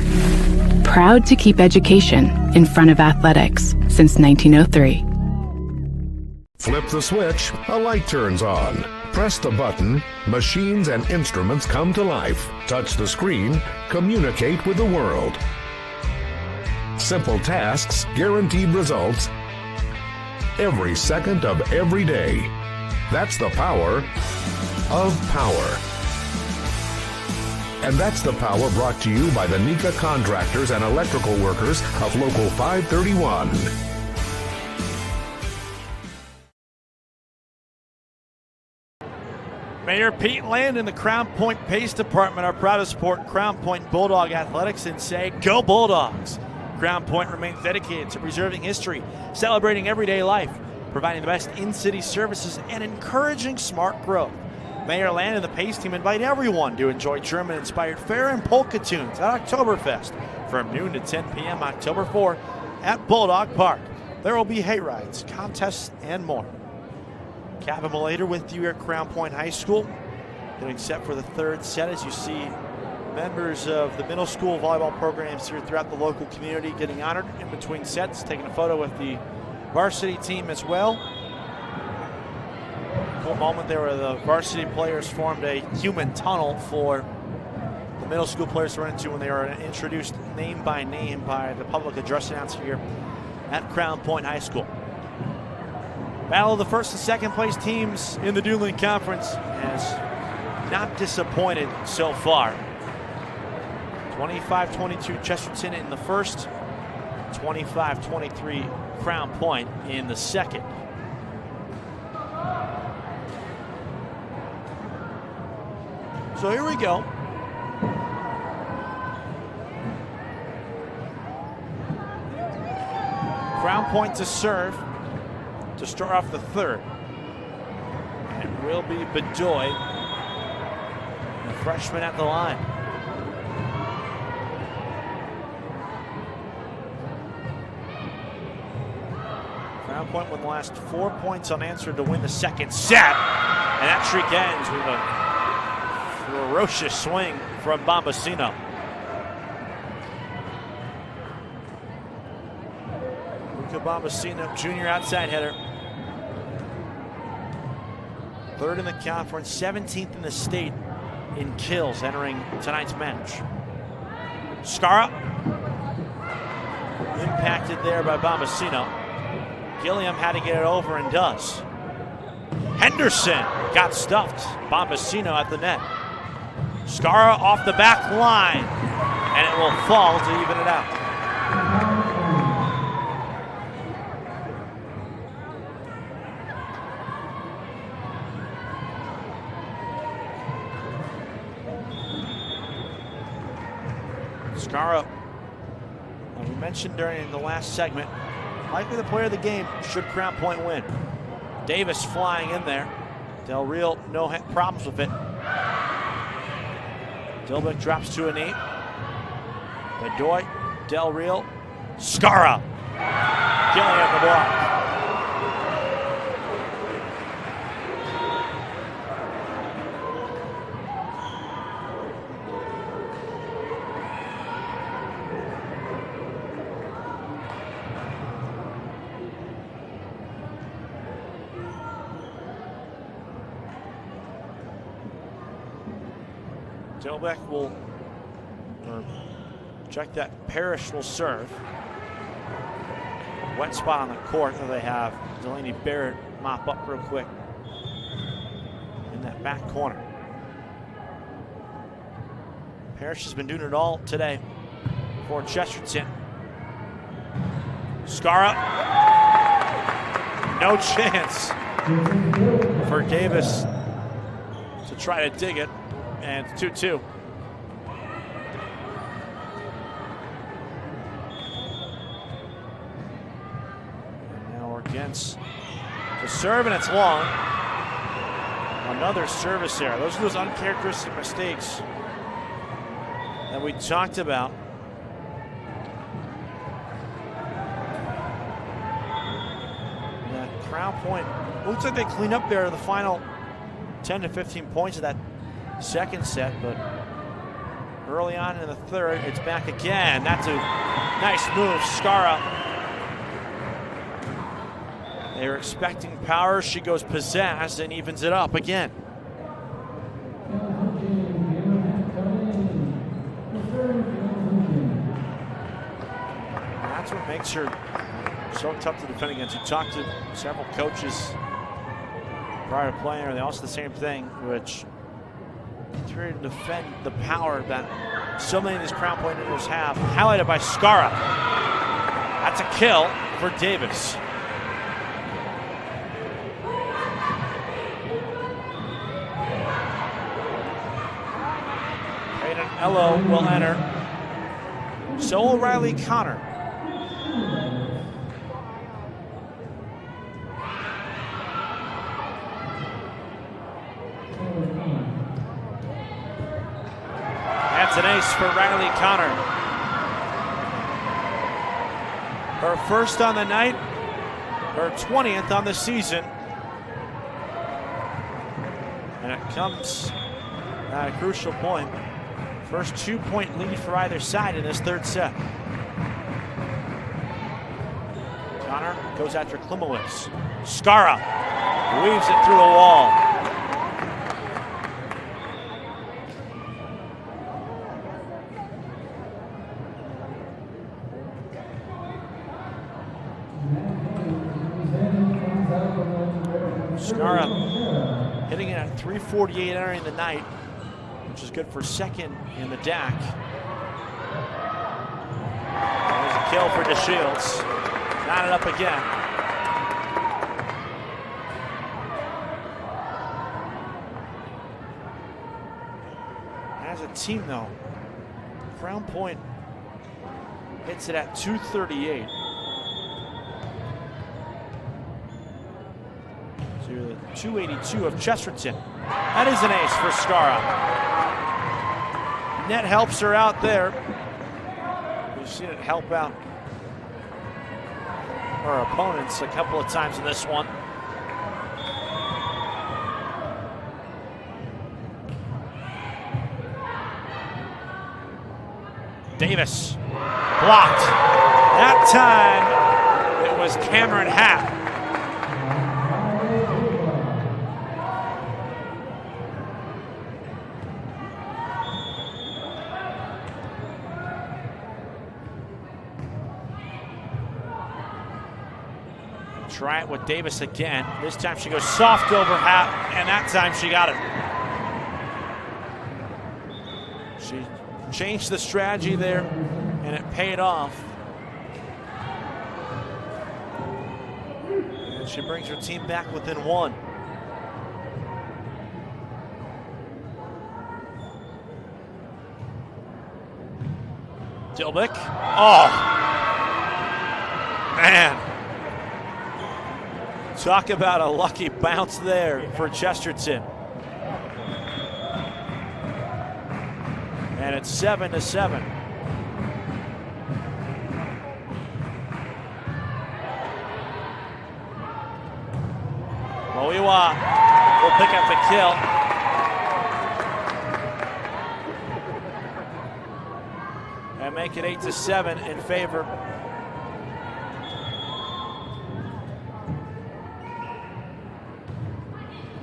Proud to keep education in front of athletics since 1903. Flip the switch, a light turns on. Press the button, machines and instruments come to life. Touch the screen, communicate with the world. Simple tasks, guaranteed results, every second of every day. That's the power of power. And that's the power brought to you by the NECA contractors and electrical workers of Local 531. Mayor Pete Land and the Crown Point Pace Department are proud to support Crown Point Bulldog Athletics and say, Go Bulldogs! Crown Point remains dedicated to preserving history, celebrating everyday life, providing the best in-city services, and encouraging smart growth. Mayor Land and the Pace team invite everyone to enjoy German-inspired fare and polka tunes at Oktoberfest from noon to 10 p.m. October 4 at Bulldog Park. There will be hay rides, contests, and more. Kevin Malater with you at Crown Point High School, getting set for the third set as you see members of the middle school volleyball programs here throughout the local community getting honored in between sets, taking a photo with the varsity team as well. Cool moment there where the varsity players formed a human tunnel for the middle school players to run into when they are introduced name by name by the public address announcer here at Crown Point High School. Battle of the first and second place teams in the Duneland Conference has not disappointed so far. 25-22 Chesterton in the first, 25-23 Crown Point in the second. So here we go. Crown Point to serve to start off the third. It will be Bedoy, the freshman at the line. Crown Point with the last 4 points unanswered to win the second set. And that streak ends with a ferocious swing from Bombasino. Luca Bombasino, junior outside header. Third in the conference, 17th in the state in kills entering tonight's match. Skara, impacted there by Bombasino. Gilliam had to get it over and does. Henderson got stuffed. Bombasino at the net. Skara off the back line, and it will fall to even it out. Skara, we mentioned during the last segment, likely the player of the game should Crown Point win. Davis flying in there. Del Real, no problems with it. Dilbeck drops to a knee. Bedoy, Del Real, Skara. Gilliam the block. Dilbeck will, or check that, Parrish will serve. wet spot on the court that they have Delaney Barrett mop up real quick in that back corner. Parrish has been doing it all today for Chesterton. Skara. No chance for Davis to try to dig it. And it's 2-2. And now against the serve, and it's long. Another service error. Those are those uncharacteristic mistakes that we talked about. That Crown Point looks like they clean up there in the final 10 to 15 points of that second set, but early on in the third, it's back again. That's a nice move, Skara. They were expecting power. She goes pizzazz and evens it up again. That's what makes her so tough to defend against. You talk to several coaches prior to playing her, they all say the same thing, which it's ready to defend the power that so many of these Crown Point hitters have. Highlighted by Skara. That's a kill for Davis. Hayden Ello will enter. So will Riley Connor. That's an ace for Riley Connor. Her first on the night, her 20th on the season. And it comes at a crucial point. First 2-point lead for either side in this third set. Connor goes after Klimowicz. Skara weaves it through the wall. Skara hitting it at 348 entering the night, which is good for second in the DAC. There's a kill for DeShields. Got it up again. As a team, though, Crown Point hits it at 238. So the 282 of Chesterton. That is an ace for Skara. Net helps her out there. We've seen it help out her opponents a couple of times in this one. Davis blocked. That time it was Cameron Happ. Try it with Davis again. This time she goes soft over Happ, and that time she got it. She changed the strategy there, and it paid off. And she brings her team back within one. Dilbick. Oh, man. Talk about a lucky bounce there for Chesterton. And it's 7-7. Moiwa will pick up the kill. And make it 8-7 in favor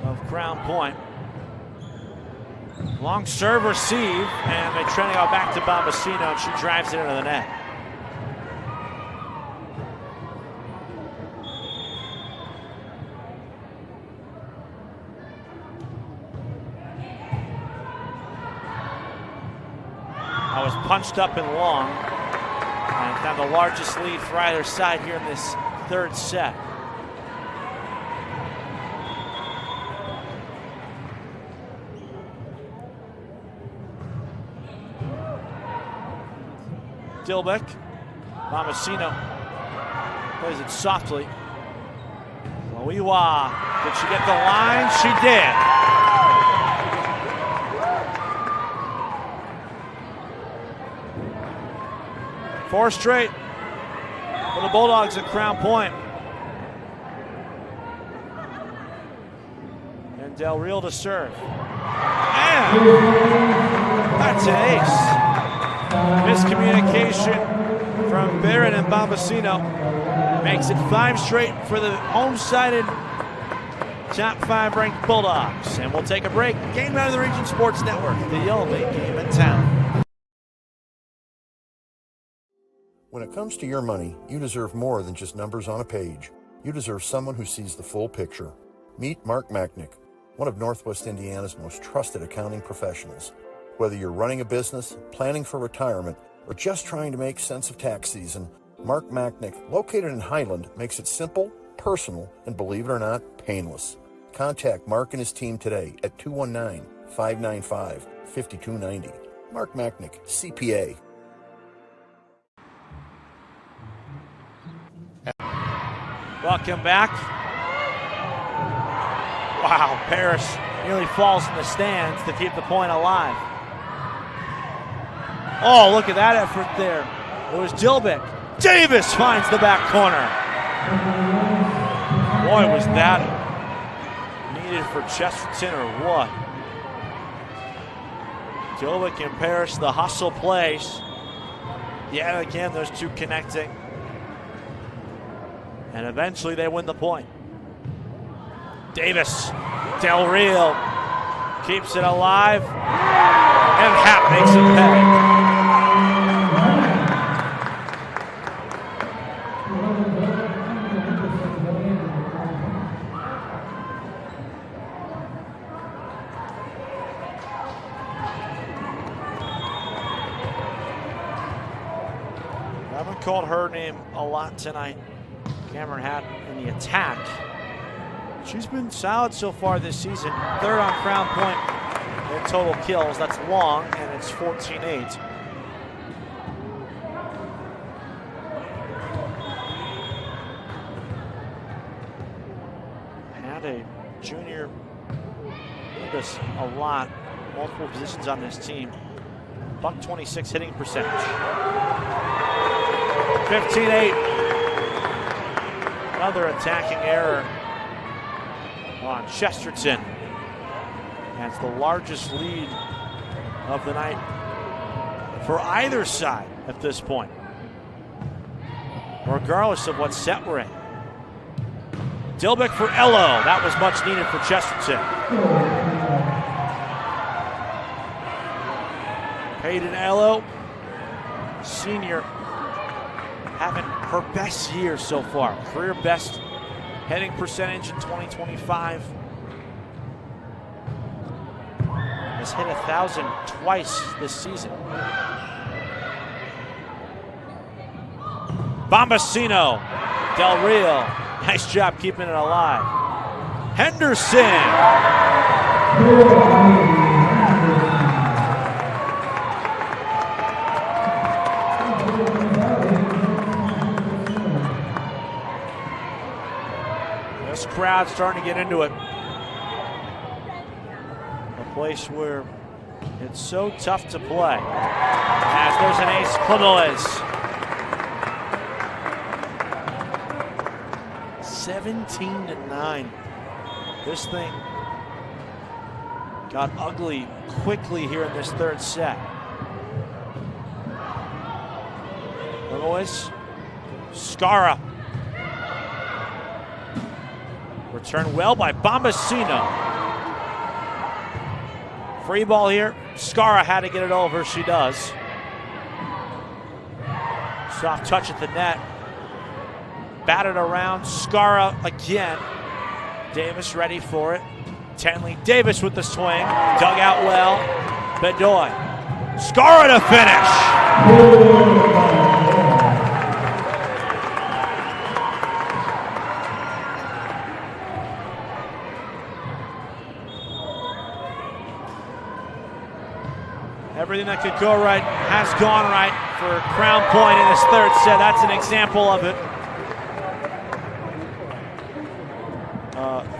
of Crown Point. Long serve receive, and they try to go back to Bombasino, and she drives it into the net. punched up and long. And now the largest lead for either side here in this third set. Dilbeck, Bombacino plays it softly. Loiwa, did she get the line? She did. Four straight for the Bulldogs at Crown Point. And Del Real to serve. And that's an ace. Miscommunication from Barrett and Bombacino makes it 5 straight for the home-sided top 5 ranked Bulldogs. And we'll take a break. Game Night of the Region Sports Network, the only game in town. When it comes to your money, you deserve more than just numbers on a page. You deserve someone who sees the full picture. Meet Mark Machnick, one of Northwest Indiana's most trusted accounting professionals. Whether you're running a business, planning for retirement, or just trying to make sense of tax season, Mark Machnick, located in Highland, makes it simple, personal, and believe it or not, painless. Contact Mark and his team today at 219-595-5290. Mark Machnick, CPA. Welcome back. Wow, Parrish nearly falls in the stands to keep the point alive. Oh, look at that effort there. It was Dilbeck. Davis finds the back corner. Boy, was that needed for Chesterton or what? Dilbeck and Parrish, the hustle plays. Yeah, again, those two connecting. And eventually they win the point. Davis, Del Real keeps it alive. And Happ makes it pay. I haven't called her name a lot tonight. Cameron Happ in the attack. She's been solid so far this season. Third on Crown Point in total kills. That's long, and it's 14-8. Had a junior with us a lot. Multiple positions on this team. .26 hitting percentage. 15-8. Another attacking error on Chesterton. That's the largest lead of the night for either side at this point, regardless of what set we're in. Dilbeck for Ello. That was much needed for Chesterton. Peyton Ello, senior, having her best year so far. Career best heading percentage in 2025. Has hit 1,000 twice this season. Bombacino, Del Real, nice job keeping it alive. Henderson. This crowd starting to get into it. A place where it's so tough to play. As there's an ace, Clemens. 17-9. This thing got ugly quickly here in this third set. Otherwise, Skara. Returned well by Bombacino. Free ball here. Skara had to get it over. She does. Soft touch at the net. Batted around. Skara again. Davis ready for it. Tenley Davis with the swing. Dug out well. Bedoy. Skara to finish. Everything that could go right has gone right for Crown Point in this third set. That's an example of it.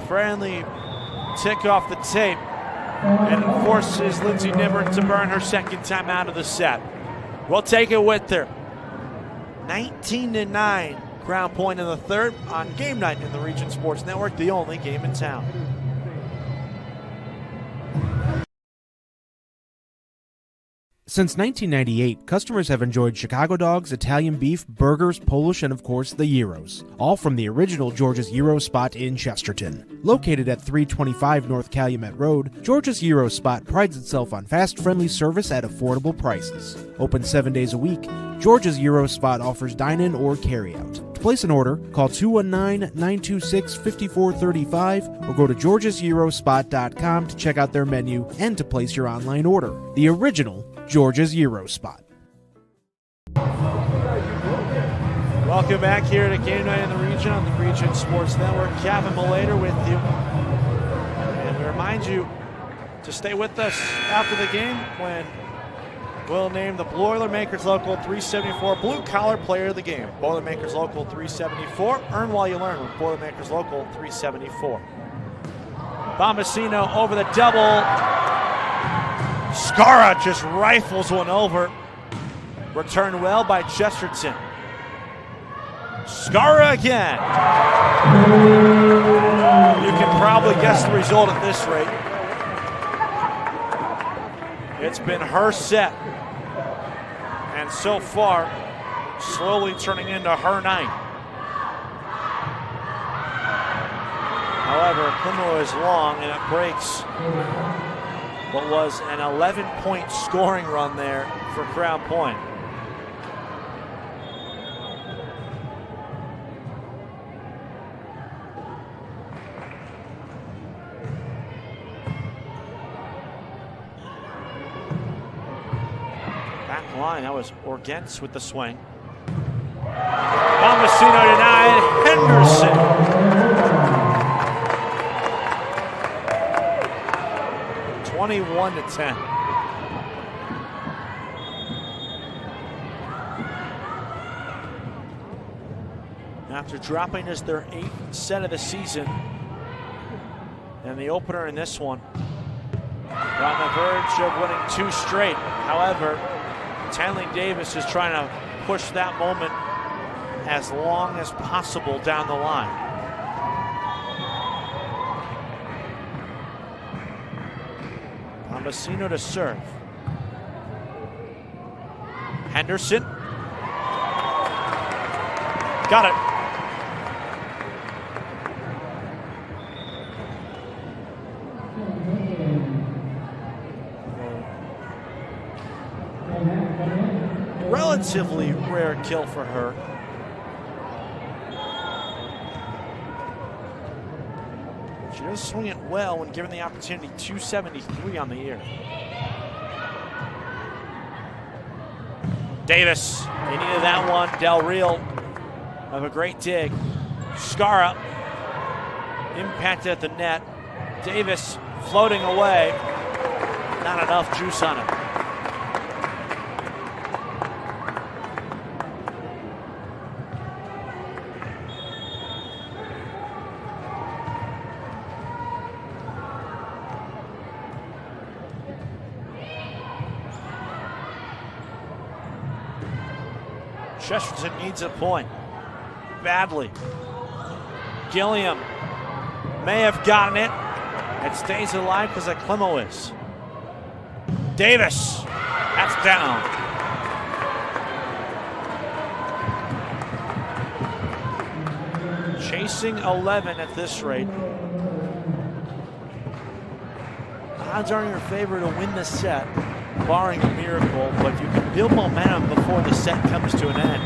Friendly tick off the tape, and it forces Lindsay Nibbert to burn her second time out of the set. We'll take it with her. 19-9, Crown Point in the third on Game Night in the Region Sports Network, the only game in town. Since 1998, customers have enjoyed Chicago dogs, Italian beef, burgers, Polish, and of course the gyros, all from the original George's Gyro spot in Chesterton. Located at 325 North Calumet Road, George's Gyro spot prides itself on fast, friendly service at affordable prices. Open 7 days a week, George's Gyro spot offers dine-in or carry-out. To place an order, call 219-926-5435 or go to georgesgyrospot.com to check out their menu and to place your online order. The original George's Gyro spot. Welcome back here to Game Night in the Region on the Region Sports Network. Kevin Malater with you. And we remind you to stay with us after the game when we'll name the Boilermakers Local 374 Blue Collar Player of the Game. Boilermakers Local 374. Earn while you learn with Boilermakers Local 374. Bombasino over the double. Skara just rifles one over. Returned well by Chesterton. Skara again. You can probably guess the result at this rate. It's been her set. And so far, slowly turning into her night. However, Plymouth is long and it breaks what was an 11-point scoring run there for Crown Point. Back line, that was Orgentz with the swing. Bombasino denied. Henderson. (21 to 10). After dropping as their 8th set of the season, and the opener in this one, they're on the verge of winning 2 straight. However, Tanley Davis is trying to push that moment as long as possible down the line. Bombasino to serve. Henderson. Got it. Relatively rare kill for her. She does swing it well when given the opportunity. 273 on the year. Davis, they needed that one. Del Real have a great dig. Skara impacted at the net. Davis floating away. Not enough juice on it. Chesterton needs a point badly. Gilliam may have gotten it. It stays alive because of Clemo is. Davis, that's down. Chasing 11 at this rate. Odds are in your favor to win the set, barring a miracle, but if you can build momentum before the set comes to an end,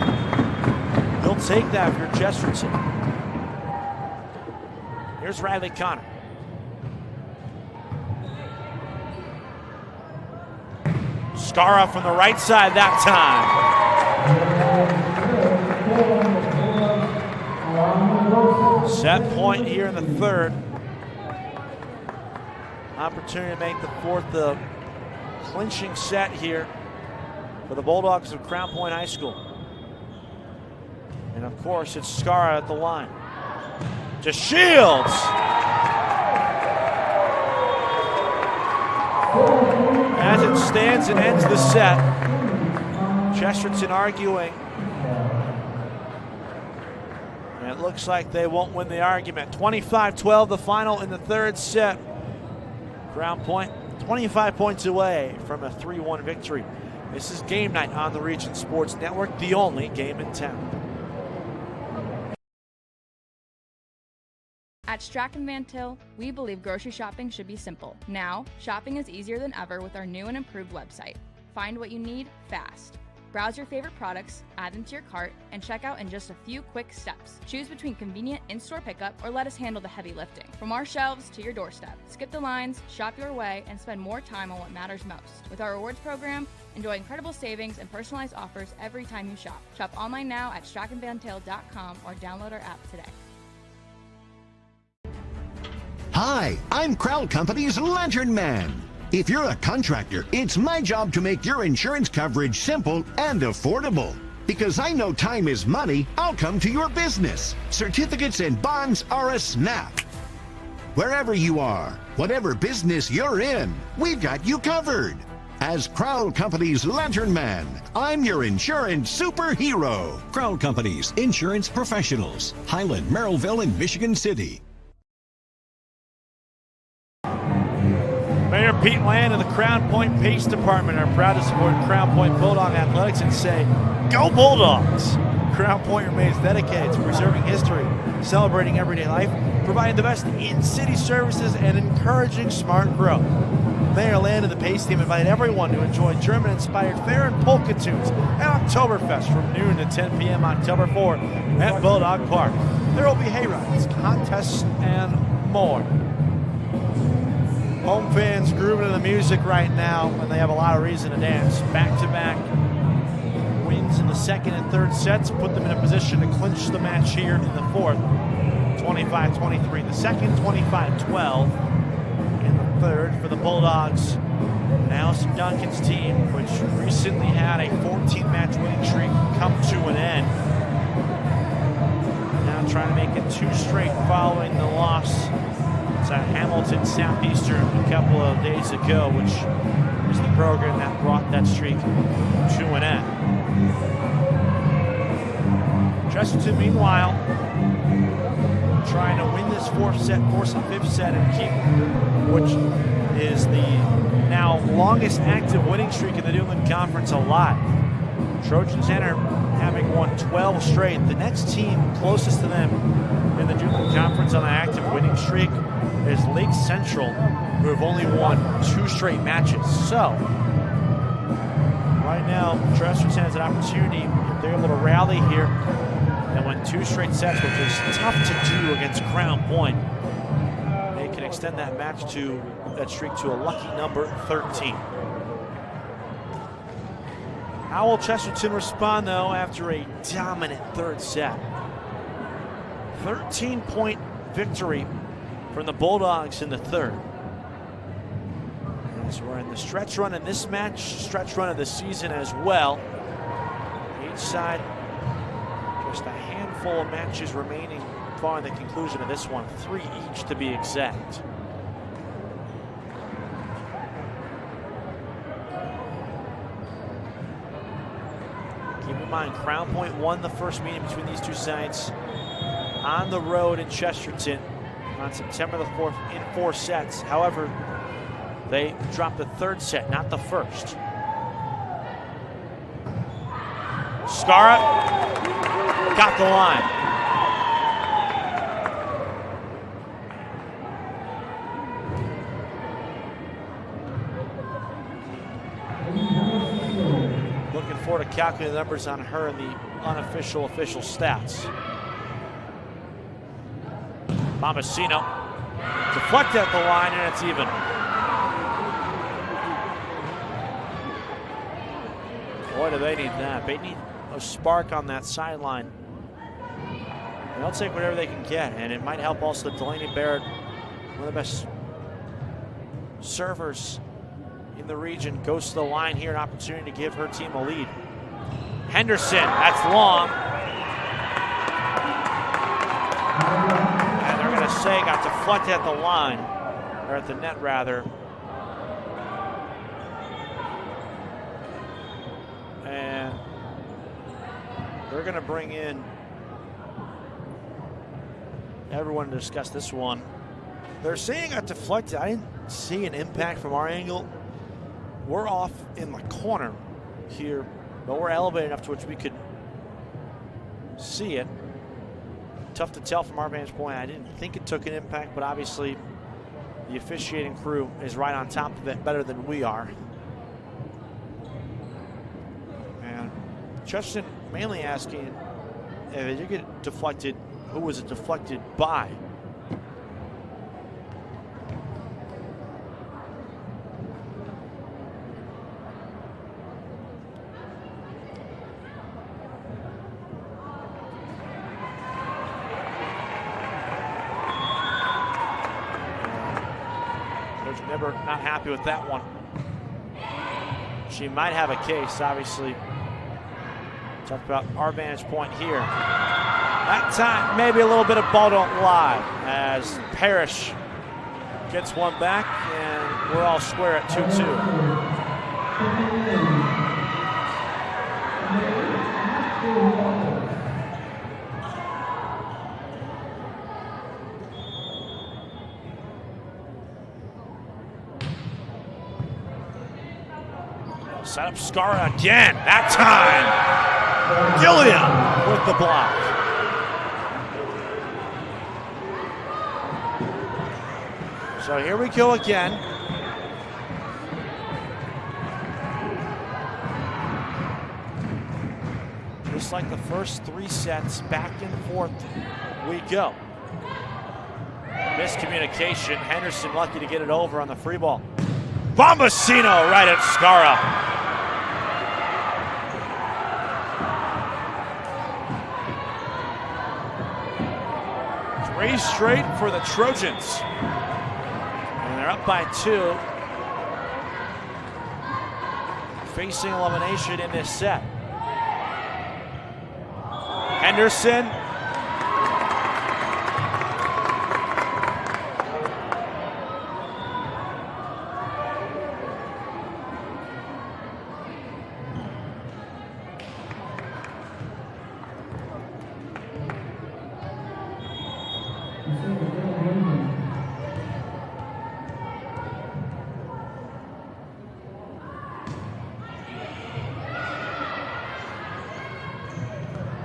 you'll take that if you're Chesterton. Here's Riley Connor. Skara from the right side that time. Set point here in the third. Opportunity to make the fourth the clinching set here for the Bulldogs of Crown Point High School. And of course, it's Skara at the line. To Shields. As it stands and ends the set, Chesterton arguing. And it looks like they won't win the argument. 25-12, the final in the third set. Crown Point 25 points away from a 3-1 victory. This is Game Night on the Region Sports Network, the only game in town. At Strachan Van Til, we believe grocery shopping should be simple. Now, shopping is easier than ever with our new and improved website. Find what you need fast. Browse your favorite products, add them to your cart, and check out in just a few quick steps. Choose between convenient in-store pickup or let us handle the heavy lifting. From our shelves to your doorstep. Skip the lines, shop your way, and spend more time on what matters most. With our rewards program, enjoy incredible savings and personalized offers every time you shop. Shop online now at strachanvantil.com or download our app today. Hi, I'm Crowd Company's Lantern Man. If you're a contractor, it's my job to make your insurance coverage simple and affordable. Because I know time is money, I'll come to your business. Certificates and bonds are a snap. Wherever you are, whatever business you're in, we've got you covered. As Crowd Company's Lantern Man, I'm your insurance superhero. Crowd Companies, insurance professionals. Highland, Merrillville, and Michigan City. Mayor Pete Land and the Crown Point Pace Department are proud to support Crown Point Bulldog Athletics and say, go Bulldogs! Crown Point remains dedicated to preserving history, celebrating everyday life, providing the best in-city services, and encouraging smart growth. Mayor Land and the Pace team invite everyone to enjoy German-inspired fare and polka tunes at Oktoberfest from noon to 10 p.m. October 4th at Bulldog Park. There will be hayrides, contests, and more. Home fans grooving to the music right now, and they have a lot of reason to dance. Back-to-back wins in the second and third sets put them in a position to clinch the match here in the fourth. 25-23 in the second, 25-12 in the third for the Bulldogs. Allison Duncan's team, which recently had a 14-match winning streak, come to an end. Now trying to make it 2 straight following the loss at Hamilton Southeastern a couple of days ago, which is the program that brought that streak to an end. Chesterton, meanwhile, trying to win this fourth and fifth set and keep, which is the now longest active winning streak in the New England Conference alive. Trojans enter having won 12 straight. The next team closest to them in the New England Conference on the active winning streak is Lake Central, who have only won 2 straight matches. So, right now, Chesterton has an opportunity, if they're able to rally here and win 2 straight sets, which is tough to do against Crown Point. They can extend that streak to a lucky number 13. How will Chesterton respond, though, after a dominant third set? 13-point victory from the Bulldogs in the third. As we're in the stretch run in this match, stretch run of the season as well. Each side, just a handful of matches remaining following the conclusion of this one. 3 each to be exact. Keep in mind, Crown Point won the first meeting between these two sides on the road in Chesterton on September the 4th in 4 sets. However, they dropped the third set, not the first. Skara got the line. Looking forward to calculating the numbers on her in the unofficial official stats. Bombasino deflected at the line, and it's even. Boy, do they need that. They need a spark on that sideline. They'll take whatever they can get, and it might help also that Delaney Barrett, one of the best servers in the region, goes to the line here, an opportunity to give her team a lead. Henderson, that's long. And they're going to say got deflected at the line, or at the net rather. And they're going to bring in everyone to discuss this one. They're saying it got deflected. I didn't see an impact from our angle. We're off in the corner here, but we're elevated enough to which we could see it. Tough to tell from our vantage point. I didn't think it took an impact, but obviously the officiating crew is right on top of it better than we are. And Chesterton mainly asking if it did get deflected, who was it deflected by? Coach Nibber not happy with that one. She might have a case, obviously. Talk about our vantage point here. That time, maybe a little bit of ball don't lie as Parrish gets one back, and we're all square at 2-2. Set up Skara again, that time. Gilliam with the block. So here we go again. Just like the first 3 sets, back and forth we go. Miscommunication. Henderson lucky to get it over on the free ball. Bombasino right at Skara. 3 straight for the Trojans. And they're up by 2. Facing elimination in this set. Henderson.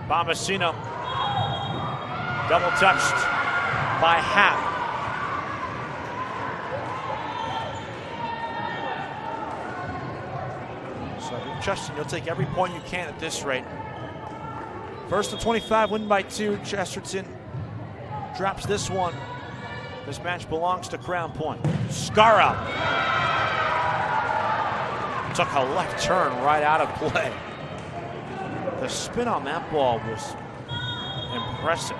Bombasino, double touched by Happ. So Chesterton, you'll take every point you can at this rate. First to 25, win by 2. Chesterton drops this one. This match belongs to Crown Point. Skara took a left turn right out of play. The spin on that ball was impressive.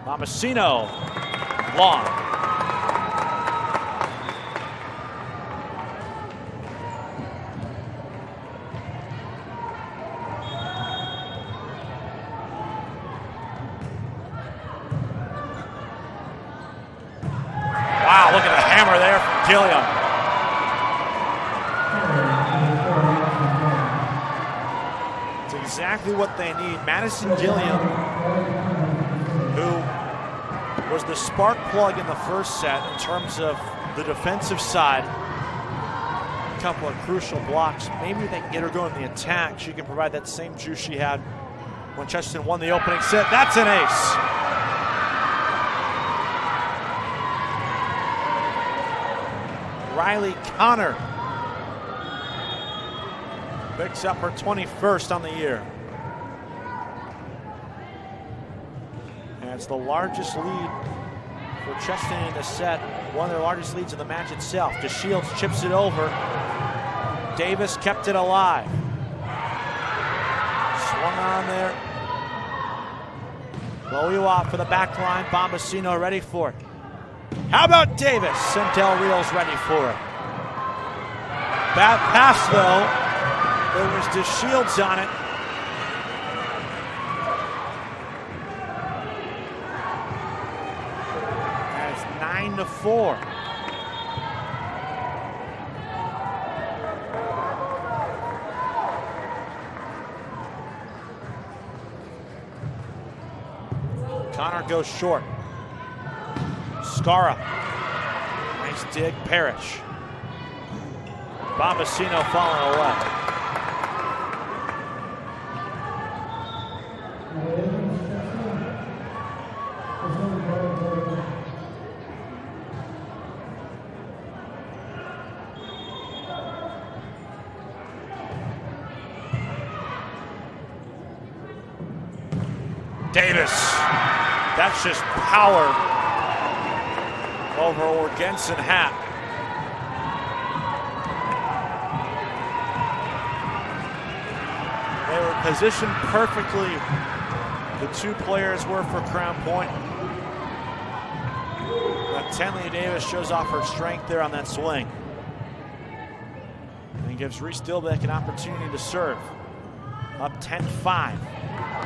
Bombasino, long. Wow, look at the hammer there from Gilliam. Exactly what they need. Madison Gilliam, who was the spark plug in the first set in terms of the defensive side. A couple of crucial blocks. Maybe they can get her going in the attack. She can provide that same juice she had when Chesterton won the opening set. That's an ace. Riley Connor picks up her 21st on the year. And it's the largest lead for Chesterton in the set, one of their largest leads in the match itself. DeShields chips it over. Davis kept it alive. Swung on there. Loiwa for the back line. Bombasino ready for it. How about Davis? Centel Reels ready for it. Bad pass though. There was DeShields on it. That's 9-4. Connor goes short. Skara. Nice dig, Parrish. Bombasino falling away. Davis. That's just power over Orgensen Hat. They were positioned perfectly. The two players were for Crown Point. But Tenley Davis shows off her strength there on that swing. And gives Reese Dilbeck an opportunity to serve. Up 10-5.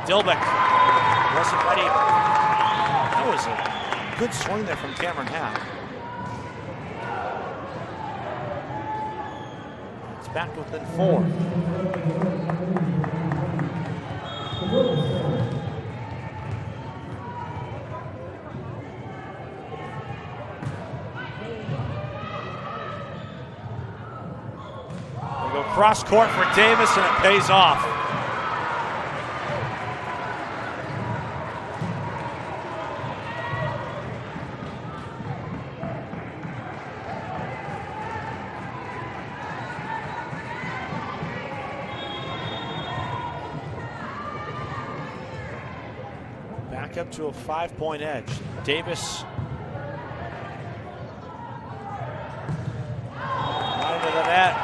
Dilbeck wasn't ready. That was a good swing there from Cameron Hatt. It's back within 4. They go cross court for Davis and it pays off. Back up to a 5-point edge. Davis right into the net.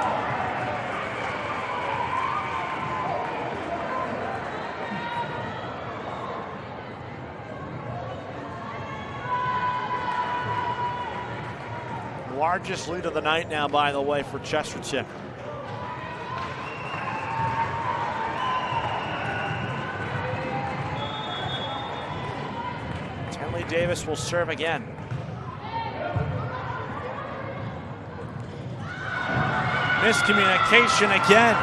Largest lead of the night now, by the way, for Chesterton. Davis will serve again. Miscommunication again.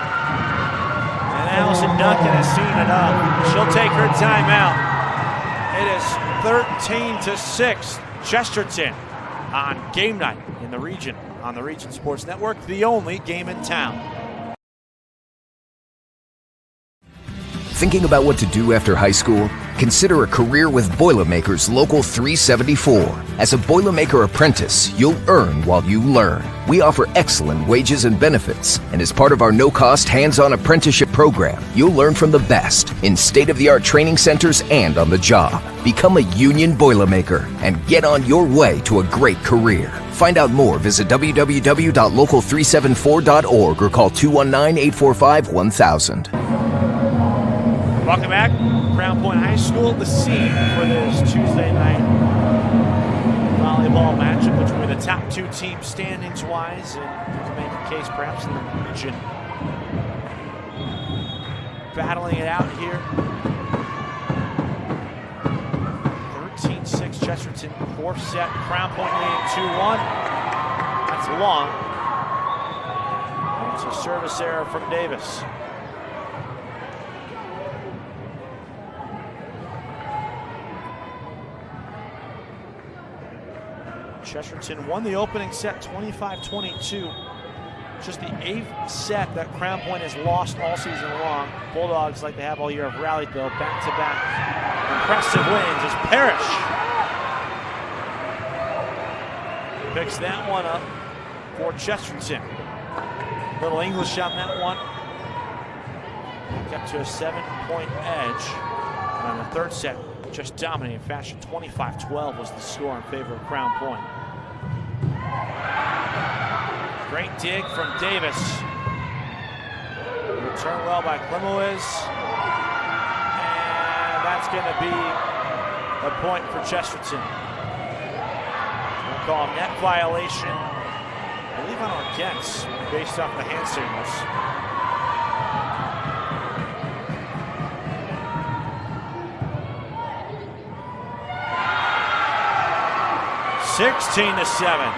And Allison Duncan has seen it up. She'll take her timeout. It is 13-6. Chesterton on game night in the region on the Region Sports Network, the only game in town. Thinking about what to do after high school? Consider a career with Boilermakers Local 374. As a Boilermaker apprentice, you'll earn while you learn. We offer excellent wages and benefits, and as part of our no-cost hands-on apprenticeship program, you'll learn from the best in state-of-the-art training centers and on the job. Become a union Boilermaker and get on your way to a great career. Find out more, visit www.local374.org or call 219-845-1000. Welcome back. Crown Point High School, the scene for this Tuesday night volleyball matchup between the top two teams standings-wise, and you can make a case perhaps in the region. Battling it out here. 13-6 Chesterton, fourth set. Crown Point leading 2-1. That's long. It's a service error from Davis. Chesterton won the opening set 25-22. Just the 8th set that Crown Point has lost all season long. Bulldogs, like they have all year, have rallied though, back-to-back impressive wins as Parrish picks that one up for Chesterton. Little English on that one. Back up to a 7-point edge. And on the third set, just dominating fashion. 25-12 was the score in favor of Crown Point. Great dig from Davis. Return well by Clemois. And that's going to be a point for Chesterton. We'll call net violation, I believe, on Arquettes, based off the hand signals. (16-7).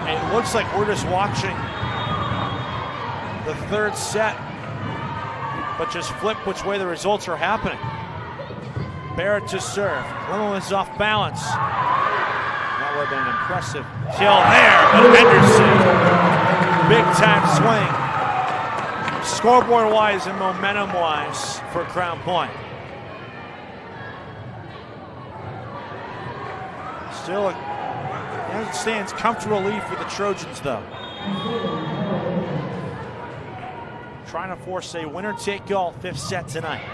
It looks like we're just watching the third set, but just flip which way the results are happening. Barrett to serve. Clemois is off balance. That would have been an impressive kill there, but Henderson, big time swing. Scoreboard-wise and momentum-wise for Crown Point. Still, it stands comfortable lead for the Trojans, though. Trying to force a winner-take-all fifth set tonight.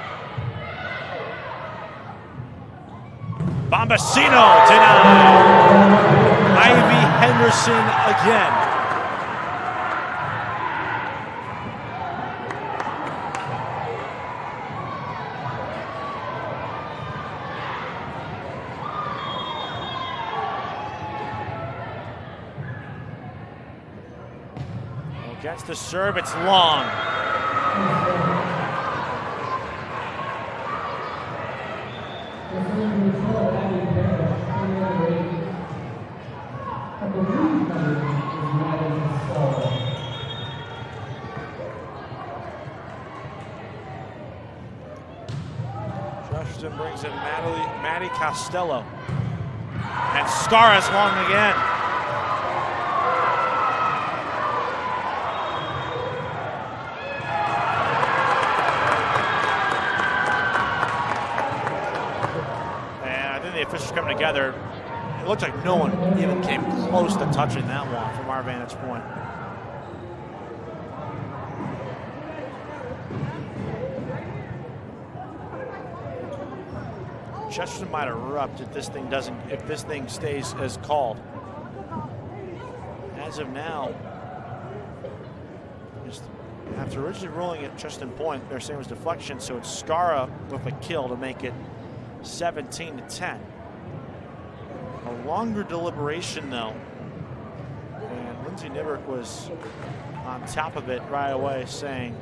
Bombacino denied. Ivy Henderson again. Gets the serve, it's long. Chesterton brings in Maddie Costello. And Skara's long again. Officials coming together. It looks like no one even came close to touching that one from our vantage point. Chesterton might erupt if this thing stays as called. As of now, after originally ruling at Chesterton Point, they're saying it was deflection, so it's Skara with a kill to make it 17-10. A longer deliberation, though, and Lindsay Nibberk was on top of it right away, saying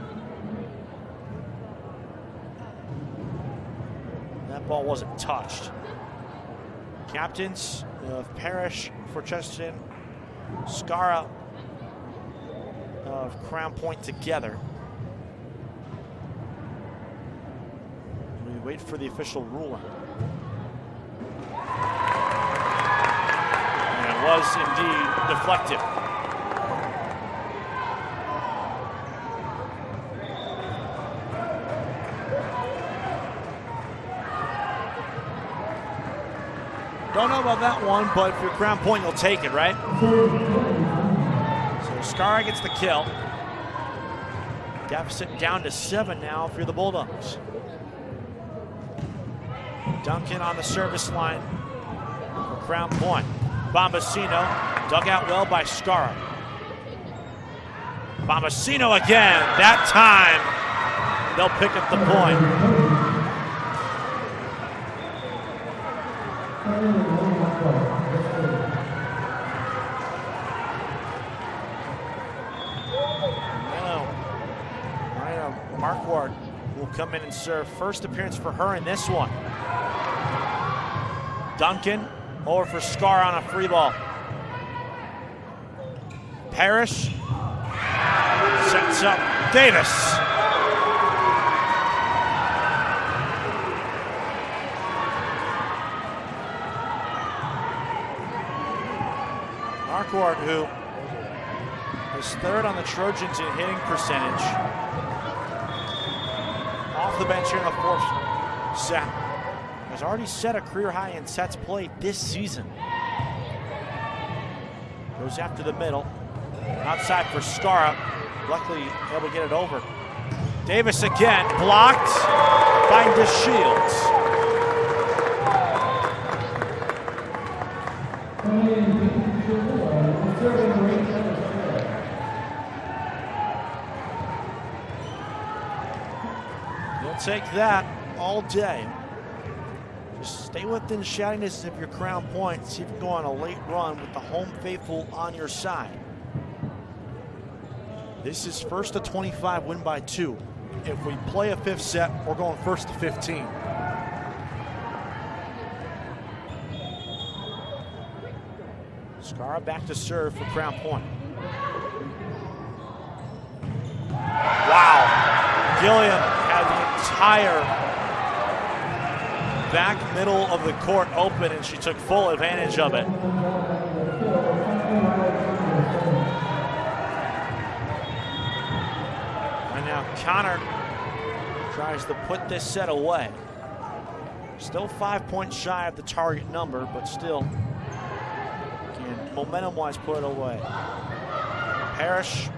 that ball wasn't touched. Captains of Parrish for Chesterton, Skara of Crown Point together. We wait for the official ruling. Was indeed deflected. Don't know about that one, but if you're Crown Point, you'll take it, right? So Skara gets the kill. Deficit down to 7 now if you're the Bulldogs. Duncan on the service line for Crown Point. Bombacino, dug out well by Skara. Bombacino again. That time, they'll pick up the point. Marquardt will come in and serve. First appearance for her in this one. Duncan over for Skara on a free ball. Parrish sets up Davis. Marquardt, who is third on the Trojans in hitting percentage, off the bench here in the fourth set, has already set a career high in sets played this season. Goes after the middle. Outside for Skara. Luckily able to get it over. Davis again, blocked by DeShields. You'll take that all day. Just stay within shouting distance of your Crown Point. See if you can go on a late run with the home faithful on your side. This is first to 25, win by 2. If we play a 5th set, we're going first to 15. Skara back to serve for Crown Point. Wow. Gilliam had the entire back middle of the court open, and she took full advantage of it. And now Connor tries to put this set away. Still 5 points shy of the target number, but still can momentum-wise put it away. Parrish.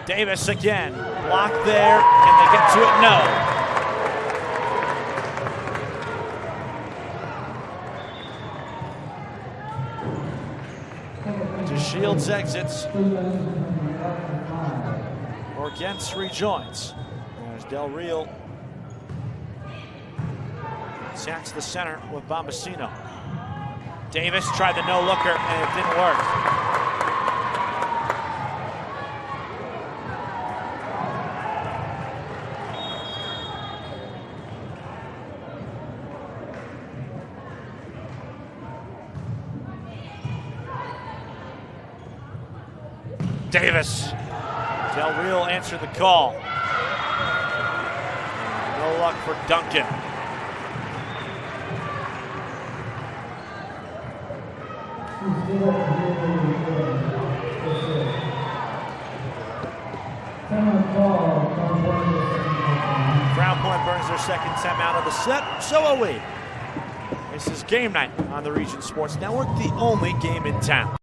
Davis again. Block there. Can they get to it? No. DeShields exits. Orgentz rejoins. There's Del Real. Sacks the center with Bombasino. Davis tried the no-looker, and it didn't work. Davis. Del Real answered the call. No luck for Duncan. Crown Point burns their second timeout of the set. So are we. This is Game Night on the Region Sports Network, the only game in town.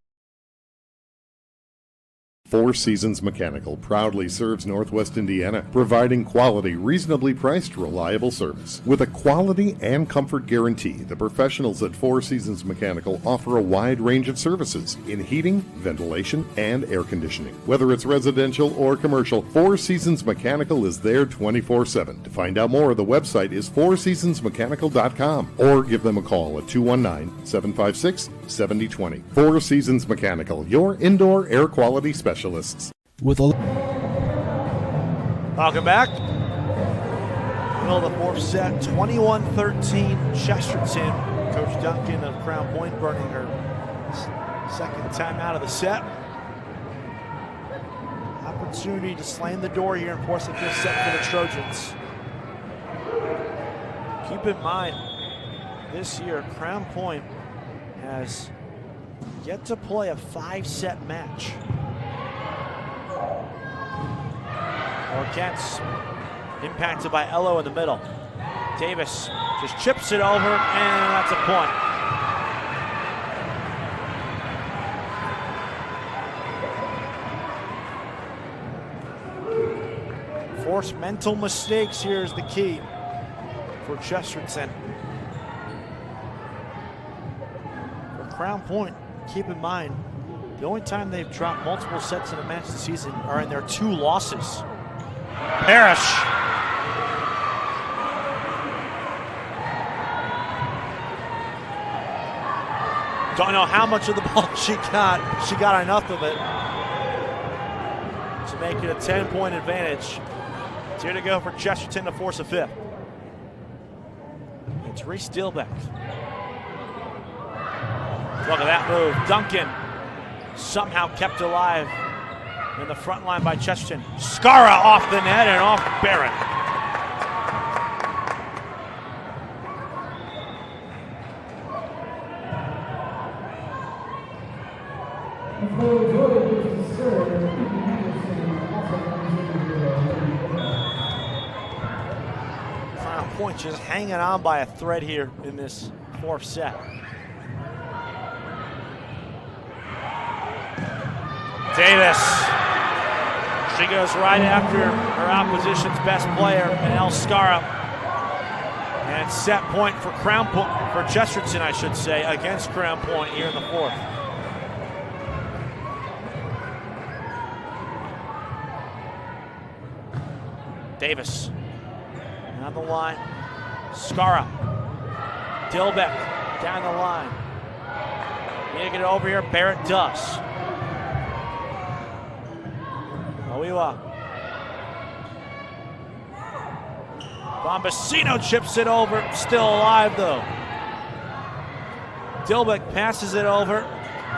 Four Seasons Mechanical proudly serves Northwest Indiana, providing quality, reasonably priced, reliable service. With a quality and comfort guarantee, the professionals at Four Seasons Mechanical offer a wide range of services in heating, ventilation, and air conditioning. Whether it's residential or commercial, Four Seasons Mechanical is there 24/7. To find out more, the website is fourseasonsmechanical.com or give them a call at 219-756-7020. Four Seasons Mechanical, your indoor air quality specialist. With Welcome back. Middle of the 4th set, 21-13 Chesterton. Coach Duncan of Crown Point burning her second time out of the set. Opportunity to slam the door here and force the 5th set for the Trojans. Keep in mind, this year Crown Point has yet to play a 5-set match. Orgentz impacted by Ello in the middle. Davis just chips it over, and that's a point. Force mental mistakes here is the key for Chesterton. For Crown Point, keep in mind, the only time they've dropped multiple sets in a match this season are in their 2 losses. Parrish. Don't know how much of the ball she got. She got enough of it to make it a 10-point advantage. It's here to go for Chesterton to force a 5th. It's Reese Steelbeck. Look at that move. Duncan somehow kept alive in the front line by Chesterton. Skara off the net and off Barron. Crown Point just hanging on by a thread here in this 4th set. Davis She goes right after her opposition's best player, Manel Scara. And set point for Chesterton, I should say, against Crown Point here in the fourth. Davis on the line. Scara. Dilbeck down the line. Need to get it over here. Barrett does. Oiwa. Bombasino chips it over. Still alive though. Dilbeck passes it over.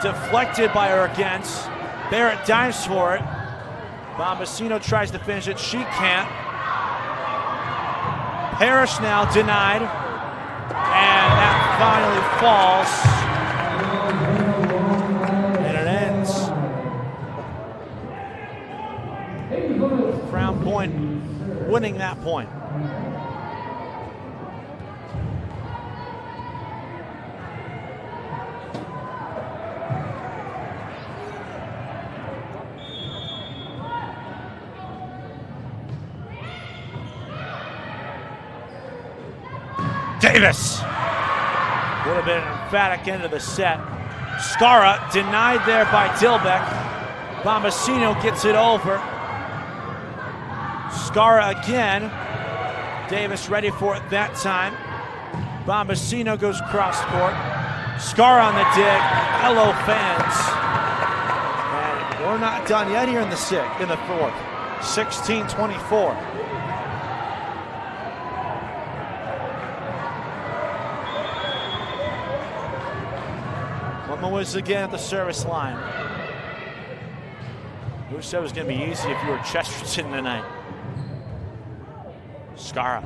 Deflected by her against. Barrett dives for it. Bombasino tries to finish it. She can't. Parrish now denied. And that finally falls. And it ends. Crown Point winning that point. Davis would have been an emphatic end of the set. Scara denied there by Dilbeck. Bombasino gets it over. Scara again. Davis ready for it that time. Bombasino goes cross court. Scara on the dig. Hello, fans. And we're not done yet here in the fourth. 16-24. Was again at the service line. Who said it was going to be easy if you were Chesterton tonight? Scara.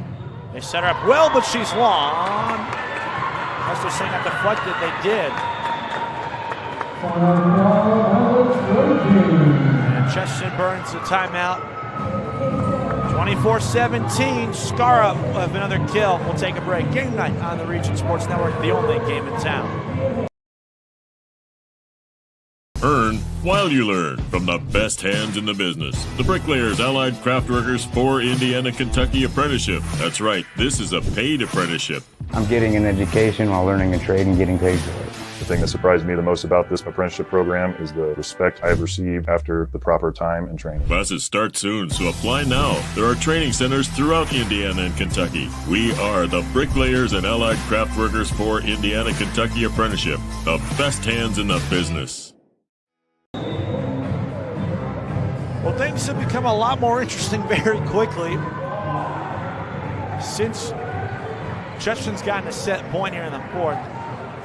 They set her up well, but she's long. As they're saying that deflected, they did. And Chesterton burns the timeout. 24-17. Scara with another kill. We'll take a break. Game night on the Region Sports Network, the only game in town. Earn while you learn from the best hands in the business. The Bricklayers Allied Craftworkers for Indiana, Kentucky Apprenticeship. That's right, this is a paid apprenticeship. I'm getting an education while learning a trade and getting paid for it. The thing that surprised me the most about this apprenticeship program is the respect I've received after the proper time and training. Classes start soon, so apply now. There are training centers throughout Indiana and Kentucky. We are the Bricklayers and Allied Craftworkers for Indiana, Kentucky Apprenticeship. The best hands in the business. Well, things have become a lot more interesting very quickly since Chesterton's gotten a set point here in the fourth.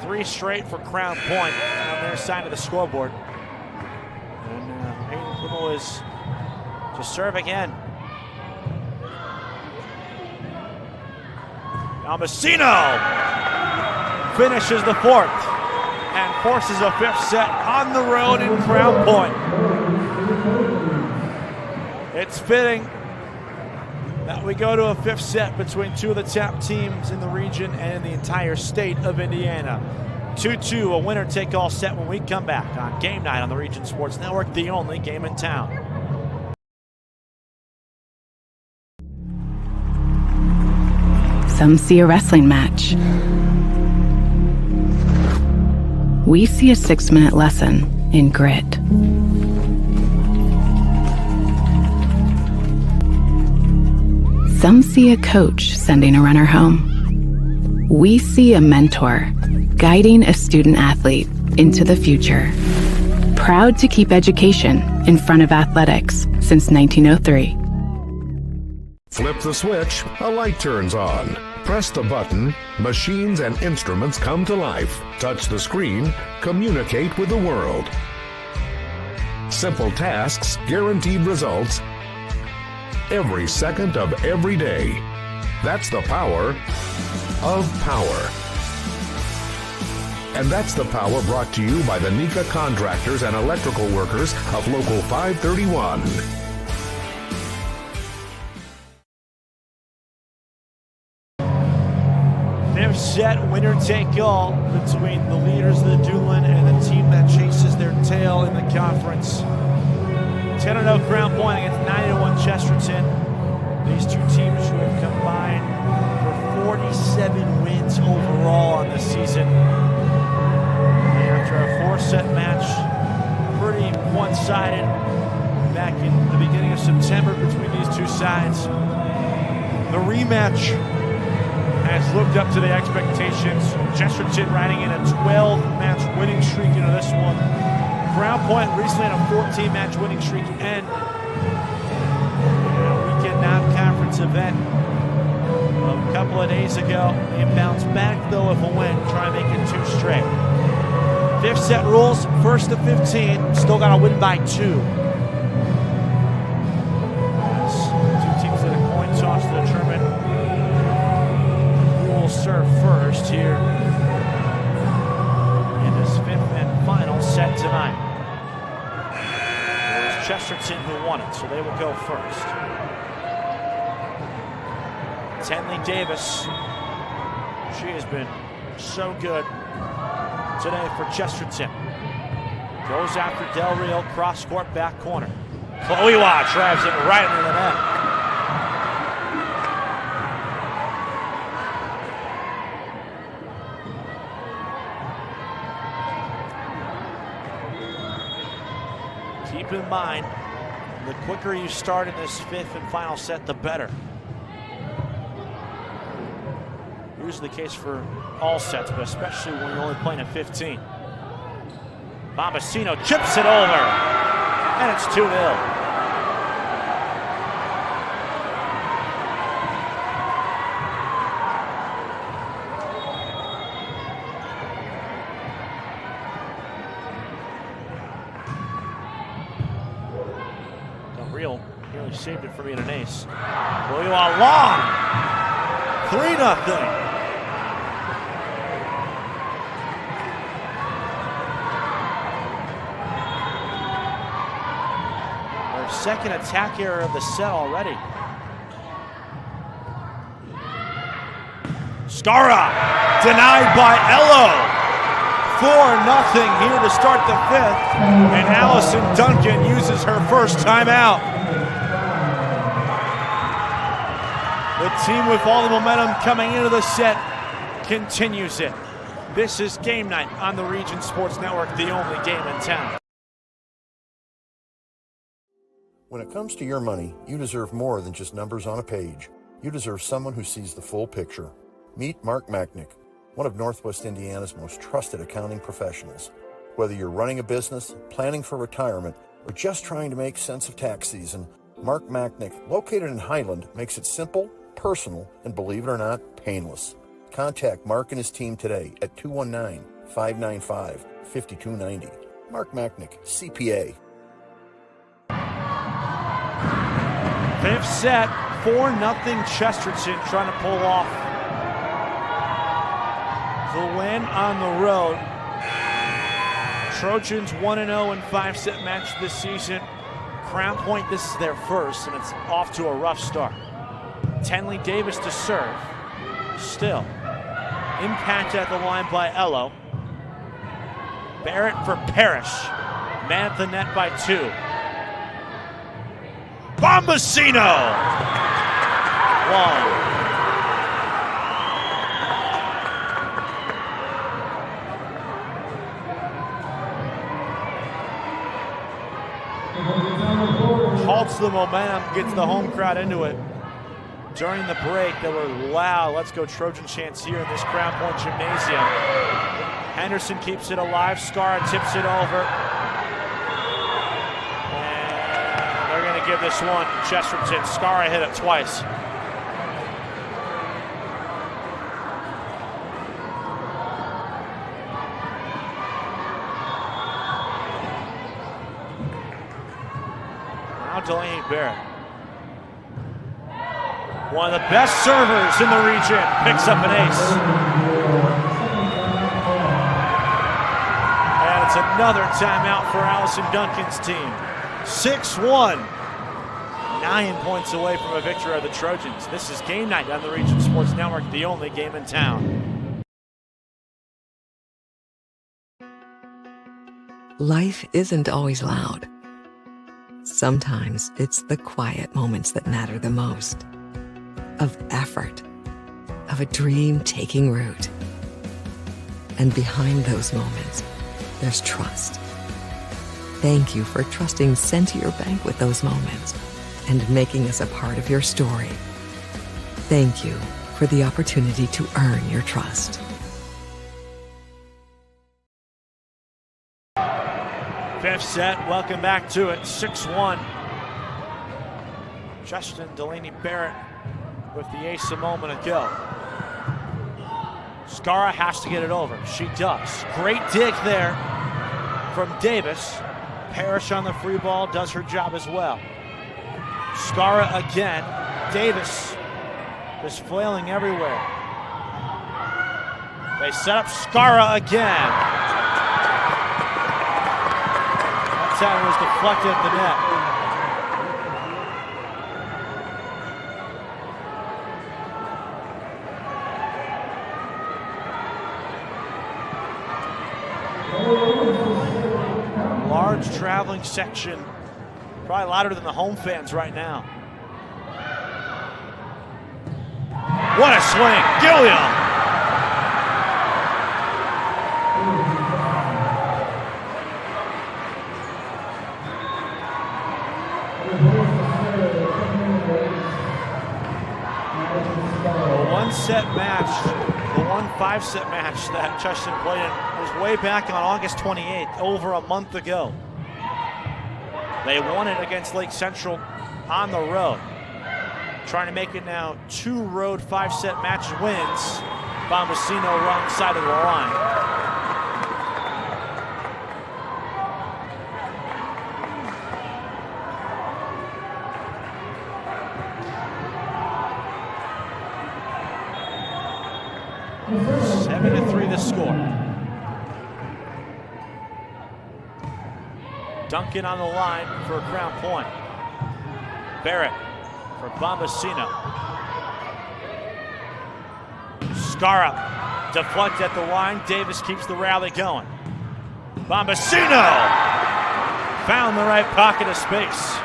3 straight for Crown Point on their side of the scoreboard. And Hayden Kimmel is to serve again. Bombasino finishes the fourth and forces a 5th set on the road in Crown Point. It's fitting that we go to a 5th set between 2 of the top teams in the region and in the entire state of Indiana. 2-2, a winner-take-all set when we come back on Game Night on the Region Sports Network, the only game in town. Some see a wrestling match. We see a 6-minute lesson in grit. Some see a coach sending a runner home. We see a mentor guiding a student athlete into the future. Proud to keep education in front of athletics since 1903. Flip the switch, a light turns on. Press the button, machines and instruments come to life. Touch the screen, communicate with the world. Simple tasks, guaranteed results, every second of every day. That's the power of power. And that's the power brought to you by the NECA contractors and electrical workers of Local 531. Fifth set, winner take all between the leaders of the Doolin and the team that chases their tail in the conference. 10-0 Crown Point against 9-1 Chesterton. These two teams who have combined for 47 wins overall on this season. And after a 4-set match, pretty one-sided back in the beginning of September between these two sides, the rematch has lived up to the expectations. Chesterton riding in a 12-match winning streak into this one. Crown Point recently had a 14-match winning streak end. Weekend non-conference event a couple of days ago. They bounced back though with a win, trying to make it 2 straight. 5th set rules, 1st to 15. Still got to win by 2. Two teams at a coin toss to determine who will serve first here in this 5th and final set tonight. It was Chesterton who won it, so they will go first. Tenley Davis, she has been so good today for Chesterton. Goes after Del Rio, cross court, back corner. Chloe Watt drives it right into the net. Keep in mind, the quicker you start in this 5th and final set, the better. Usually the case for all sets, but especially when you're only playing at 15. Bombacino chips it over, and it's 2-0. Del Rio nearly saved it for me in an ace. Chloe long, 3-0. Second attack error of the set already. Skara denied by Ello. 4-0 here to start the 5th, and Allison Duncan uses her first timeout. The team with all the momentum coming into the set continues it. This is Game Night on the Region Sports Network, the only game in town. When it comes to your money, you deserve more than just numbers on a page. You deserve someone who sees the full picture. Meet Mark Machnick, one of Northwest Indiana's most trusted accounting professionals. Whether you're running a business, planning for retirement, or just trying to make sense of tax season, Mark Machnick, located in Highland, makes it simple, personal, and believe it or not, painless. Contact Mark and his team today at 219-595-5290. Mark Machnick, CPA. 5th set, 4-0 Chesterton trying to pull off the win on the road. Trojans 1-0 in 5-set match this season. Crown Point, this is their first, and it's off to a rough start. Tenley Davis to serve. Still, impact at the line by Ello. Barrett for Parrish. Man at the net by 2. Bombacino! 1. Halts the momentum, gets the home crowd into it. During the break, they were loud, let's go Trojan chants here in this Crown Point Gymnasium. Henderson keeps it alive, Skara tips it over. Give this one to Chesterton. Skara hit it twice. Now Delaney Barrett, one of the best servers in the region, picks up an ace. And it's another timeout for Allison Duncan's team. 6-1. 9 points away from a victory of the Trojans. This is Game Night on the Region Sports Network, the only game in town. Life isn't always loud. Sometimes it's the quiet moments that matter the most. Of effort. Of a dream taking root. And behind those moments, there's trust. Thank you for trusting Centier Bank with those moments and making us a part of your story. Thank you for the opportunity to earn your trust. Fifth set, welcome back to it, 6-1. Chesterton, Delaney Barrett with the ace a moment ago. Skara has to get it over. She does. Great dig there from Davis. Parrish on the free ball does her job as well. Skara again. Davis is flailing everywhere. They set up Skara again. That time was deflected at the net. Large traveling section, probably louder than the home fans right now. What a swing, Gilliam! The one-set match, the 5-set match that Chesterton played in was way back on August 28th, over a month ago. They won it against Lake Central on the road. Trying to make it now 2 road 5-set match wins. Bombasino wrong side of the line. Seven to 3 the score. Duncan on the line for a Crown Point. Barrett for Bombasino. Skara deflected at the line. Davis keeps the rally going. Bombasino found the right pocket of space.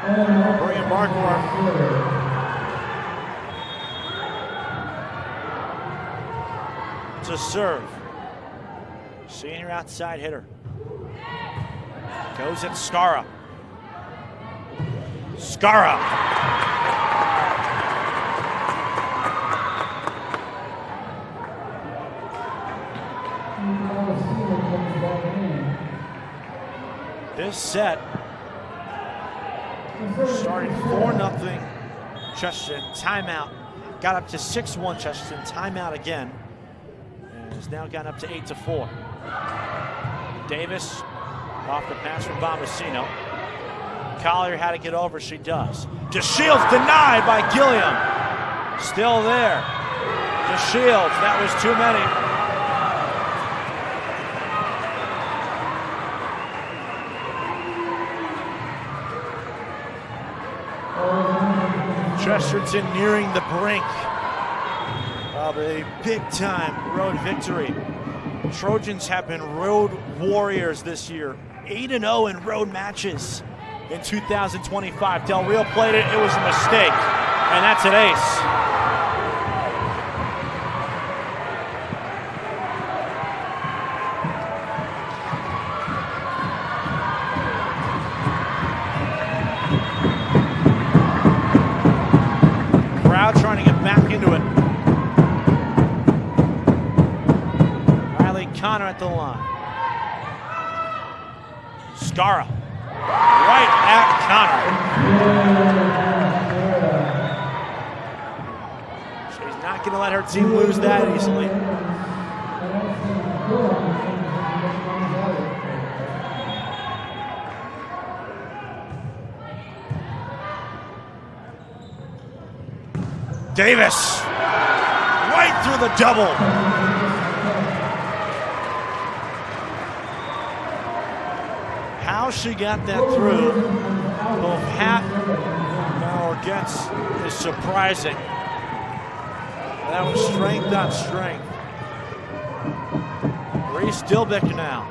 Brian Marquardt to serve. Senior outside hitter. Goes at Skara. Skara. This set started 4-0 Chesterton. Timeout. Got up to 6-1 Chesterton. Timeout again. And has now gotten up to 8-4. Davis off the pass from Bombasino. Collier had to get over. She does. DeShields denied by Gilliam. Still there. DeShields. That was too many. Chesterton nearing the brink of a big-time road victory. Trojans have been road warriors this year. 8-0 in road matches in 2025. Del Rio played it. It was a mistake. And that's an ace. Trying to get back into it. Riley Connor at the line. Skara right at Connor. She's not going to let her team lose that easily. Davis, right through the double. How she got that through, both hat or against, is surprising. And that was strength on strength. Reese Dilbeck now.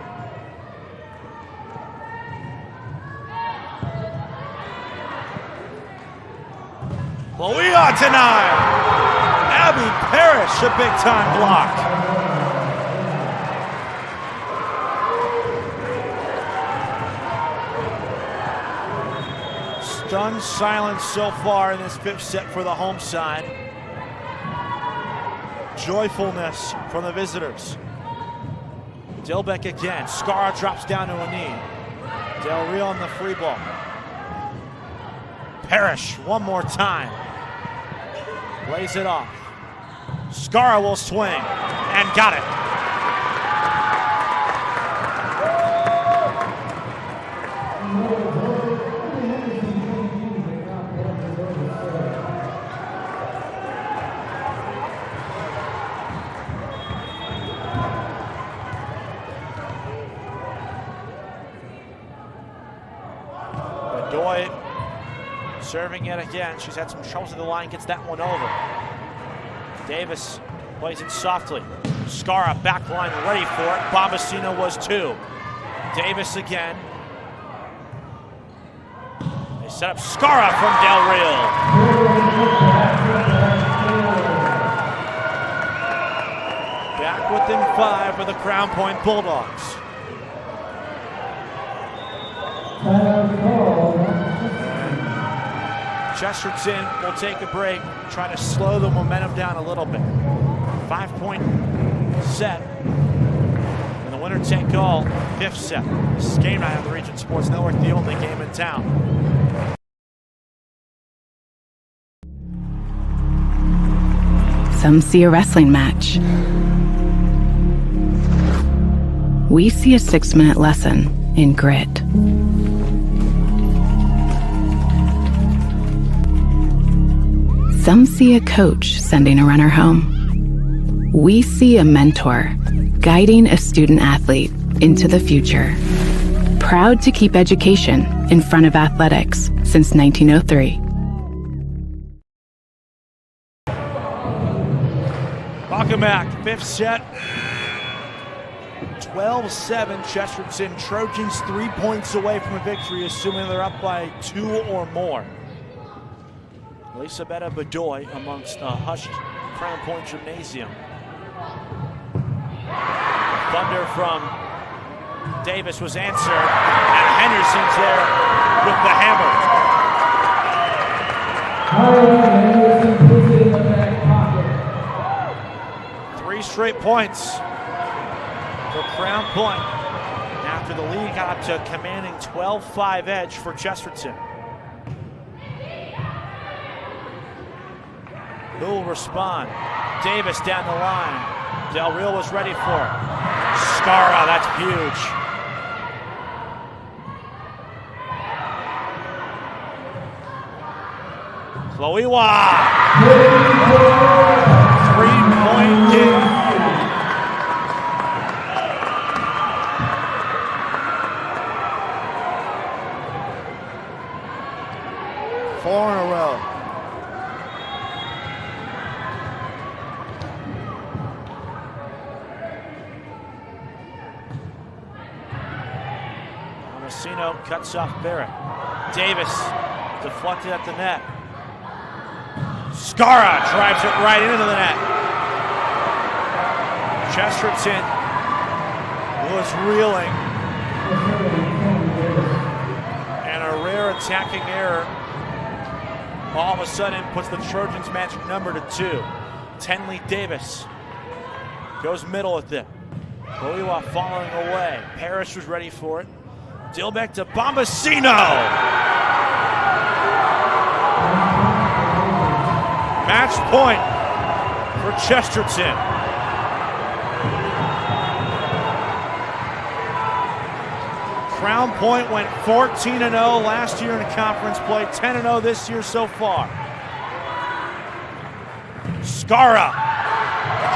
Loia denied. Abby Parrish, a big time block. Stunned silence so far in this fifth set for the home side. Joyfulness from the visitors. Dilbeck again. Skara drops down to a knee. Del Rio on the free ball. Parrish one more time. Lays it off. Skara will swing and got it. Bedoy serving it again. She's had some troubles at the line, gets that one over. Davis plays it softly. Skara back line ready for it. Bombacino was too. Davis again. They set up Skara from Del Rio. Back within 5 for the Crown Point Bulldogs. Chesterton will take a break, try to slow the momentum down a little bit. 5-point set. And the winner take all, 5th set. This is Game Night on the Region Sports Network, the only game in town. Some see a wrestling match. We see a 6-minute lesson in grit. Some see a coach sending a runner home. We see a mentor guiding a student athlete into the future. Proud to keep education in front of athletics since 1903. Welcome back, 5th set. 12-7 Chesterton. Trojans 3 points away from a victory, assuming they're up by 2 or more. Elisabetta Bedoy amongst a hushed Crown Point Gymnasium. The thunder from Davis was answered, and Henderson's there with the hammer. 3 straight points for Crown Point after the lead got up to a commanding 12-5 edge for Chesterton. Who will respond? Davis down the line. Del Rio was ready for it. Skara, that's huge. Loiwa! 3-point game. Four in a row. Bombacino cuts off Barrett. Davis deflected at the net. Skara drives it right into the net. Chesterton was reeling. And a rare attacking error all of a sudden puts the Trojans' magic number to 2. Tenley Davis goes middle at it. Loiwa following away. Parrish was ready for it. Dilbeck to Bombacino. Match point for Chesterton. Crown Point went 14-0 last year in conference play, 10-0 this year so far. Skara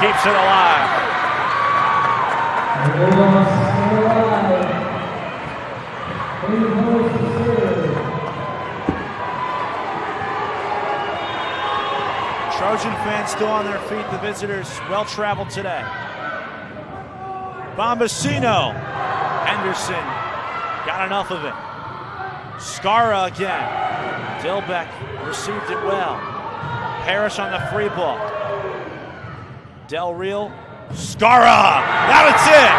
keeps it alive. Trojan fans still on their feet. The visitors well traveled today. Bombasino. Henderson got enough of it. Skara again. Dilbeck received it well. Parrish on the free ball. Del Real. Skara! Now it's in!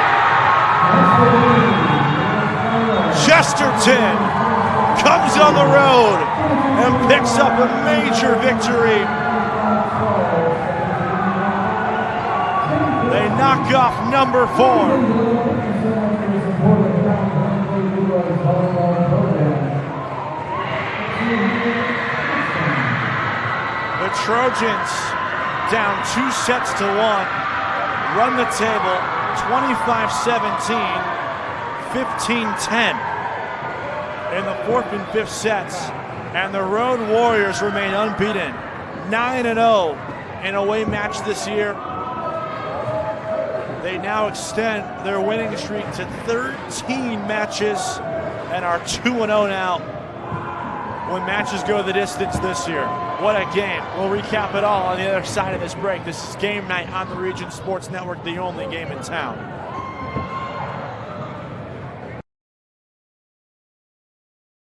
Chesterton comes on the road and picks up a major victory. They knock off number 4. The Trojans down 2 sets to 1, run the table 25-17, 15-10 in the 4th and 5th sets, and the Road Warriors remain unbeaten, 9-0 in away match this year. They now extend their winning streak to 13 matches and are 2-0 now when matches go the distance this year. What a game. We'll recap it all on the other side of this break. This is Game Night on the Region Sports Network, the only game in town.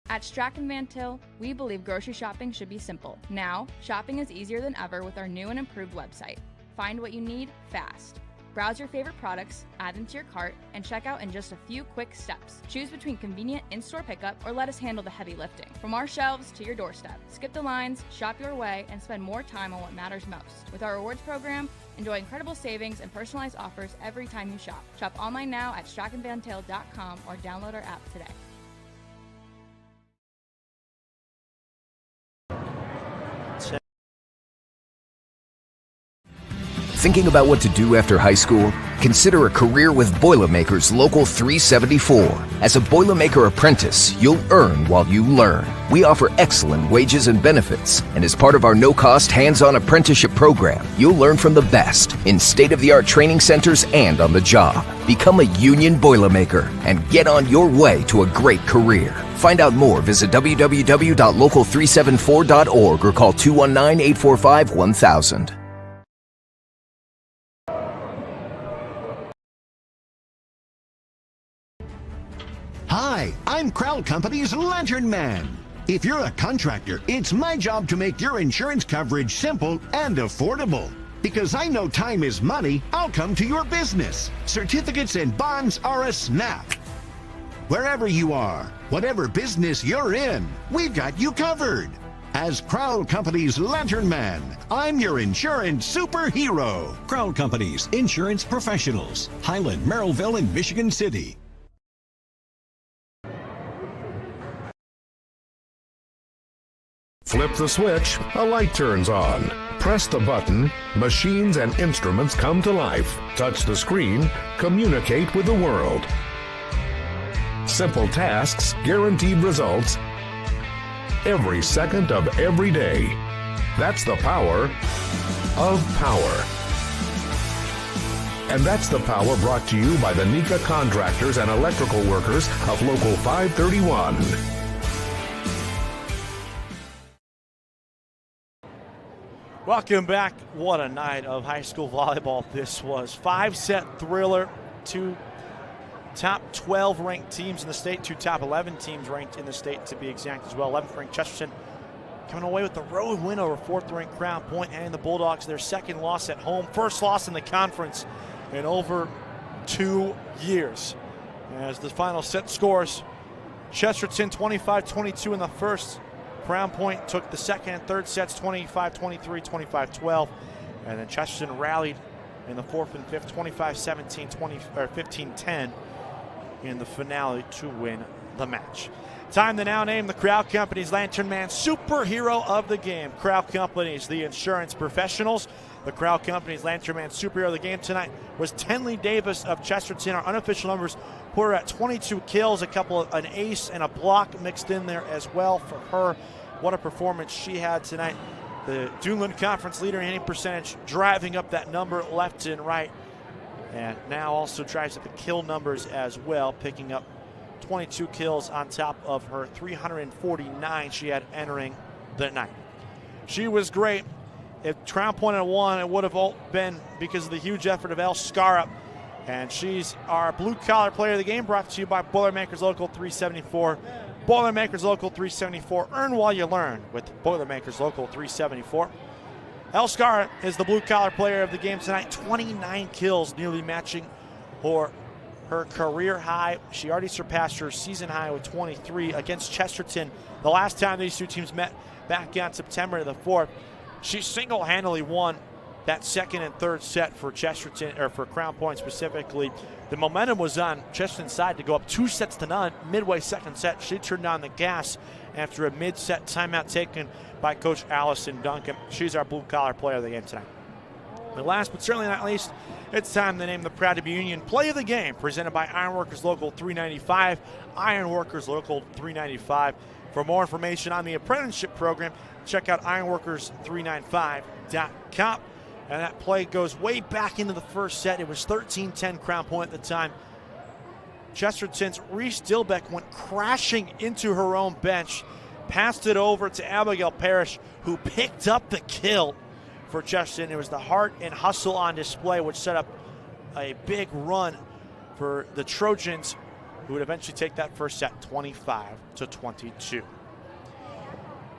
At Strachan Van Til, we believe grocery shopping should be simple. Now, shopping is easier than ever with our new and improved website. Find what you need fast. Browse your favorite products, add them to your cart, and check out in just a few quick steps. Choose between convenient in-store pickup or let us handle the heavy lifting. From our shelves to your doorstep. Skip the lines, shop your way, and spend more time on what matters most. With our rewards program, enjoy incredible savings and personalized offers every time you shop. Shop online now at strachanvantil.com or download our app today. Thinking about what to do after high school? Consider a career with Boilermakers Local 374. As a Boilermaker apprentice, you'll earn while you learn. We offer excellent wages and benefits, and as part of our no-cost hands-on apprenticeship program, you'll learn from the best in state-of-the-art training centers and on the job. Become a union Boilermaker and get on your way to a great career. Find out more, visit www.local374.org or call 219-845-1000. Hi, I'm Crowd Company's Lantern Man. If you're a contractor, it's my job to make your insurance coverage simple and affordable. Because I know time is money, I'll come to your business. Certificates and bonds are a snap. Wherever you are, whatever business you're in, we've got you covered. As Crowd Company's Lantern Man, I'm your insurance superhero. Crowd Companies, insurance professionals. Highland, Merrillville, and Michigan City. Flip the switch, a light turns on. Press the button, machines and instruments come to life. Touch the screen, communicate with the world. Simple tasks, guaranteed results, every second of every day. That's the power of power. And that's the power brought to you by the NECA contractors and electrical workers of Local 531. Welcome back. What a night of high school volleyball this was. 5-set thriller. 2 top 12 ranked teams in the state, 2 top 11 teams ranked in the state to be exact as well. 11th ranked Chesterton coming away with the road win over 4th ranked Crown Point, and the Bulldogs their second loss at home, first loss in the conference in over 2 years. As the final set scores, Chesterton 25-22 in the first. Crown Point took the second and third sets 25-23, 25-12, and then Chesterton rallied in the 4th and 5th 25-17, 15-10 in the finale to win the match. Time to now name the Crowd Company's Lantern Man superhero of the game. Crowd Company's the insurance professionals. The Crowd Company's Lantern Man superhero of the game tonight was Tenley Davis of Chesterton. Our unofficial numbers put her at 22 kills, an ace and a block mixed in there as well for her. What a performance she had tonight. The Duneland Conference leader in hitting percentage, driving up that number left and right. And now also drives up the kill numbers as well, picking up 22 kills on top of her 349 she had entering the night. She was great. If Crown Point had won, it would have all been because of the huge effort of El Scara. And she's our blue-collar player of the game, brought to you by Boilermakers Local 374. Boilermakers Local 374. Earn while you learn with Boilermakers Local 374. El Scara is the blue-collar player of the game tonight. 29 kills, nearly matching her career high. She already surpassed her season high with 23 against Chesterton. The last time these two teams met back on September the 4th, she single-handedly won that second and third set for Chesterton, or for Crown Point specifically. The momentum was on Chesterton's side to go up 2-0 midway second set. She turned on the gas after a mid-set timeout taken by Coach Allison Duncan. She's our blue-collar player of the game tonight. And last but certainly not least, it's time to name the Proud to be Union Play of the Game, presented by Ironworkers Local 395. Ironworkers Local 395. For more information on the apprenticeship program, check out ironworkers395.com. And that play goes way back into the first set. It was 13-10 Crown Point at the time. Chesterton's Reese Dilbeck went crashing into her own bench, passed it over to Abigail Parrish, who picked up the kill for Chesterton. It was the heart and hustle on display, which set up a big run for the Trojans, who would eventually take that first set 25-22.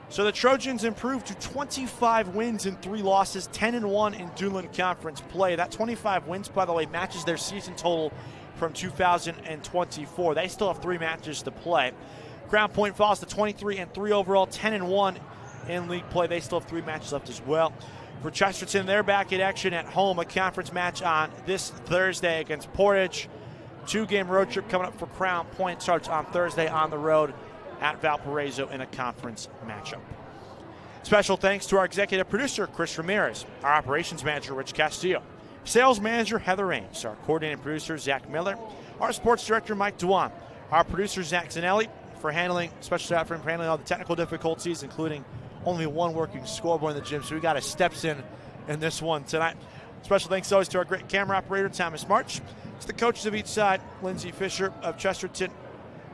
So the Trojans improved to 25 wins and 3 losses, 10-1 in Duneland Conference play. That 25 wins, by the way, matches their season total from 2024. They still have 3 matches to play. Crown Point falls to 23-3 overall, 10-1 in league play. They still have 3 matches left as well. For Chesterton, they're back in action at home, a conference match on this Thursday against Portage. 2-game road trip coming up for Crown Point. Starts on Thursday on the road at Valparaiso in a conference matchup. Special thanks to our executive producer, Chris Ramirez, our operations manager, Rich Castillo, sales manager, Heather Ames, our coordinating producer, Zach Miller, our sports director, Mike Dewan, our producer, Zach Zanelli, for handling all the technical difficulties, including only one working scoreboard in the gym, so we got a steps in this one tonight. Special thanks always to our great camera operator, Thomas March, to the coaches of each side, Lindsay Fisher of Chesterton,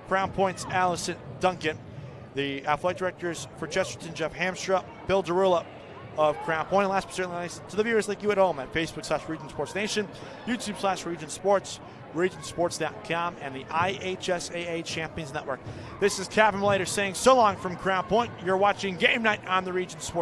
Crown Point's Allison Duncan, the athletic directors for Chesterton, Jeff Hamstra, Bill Derula of Crown Point, and last but certainly not least, to the viewers like you at home at Facebook/Region Sports Nation, YouTube/Region Sports, regionsports.com, and the IHSAA Champions Network. This is Kevin Malater saying so long from Crown Point. You're watching Game Night on the Region Sports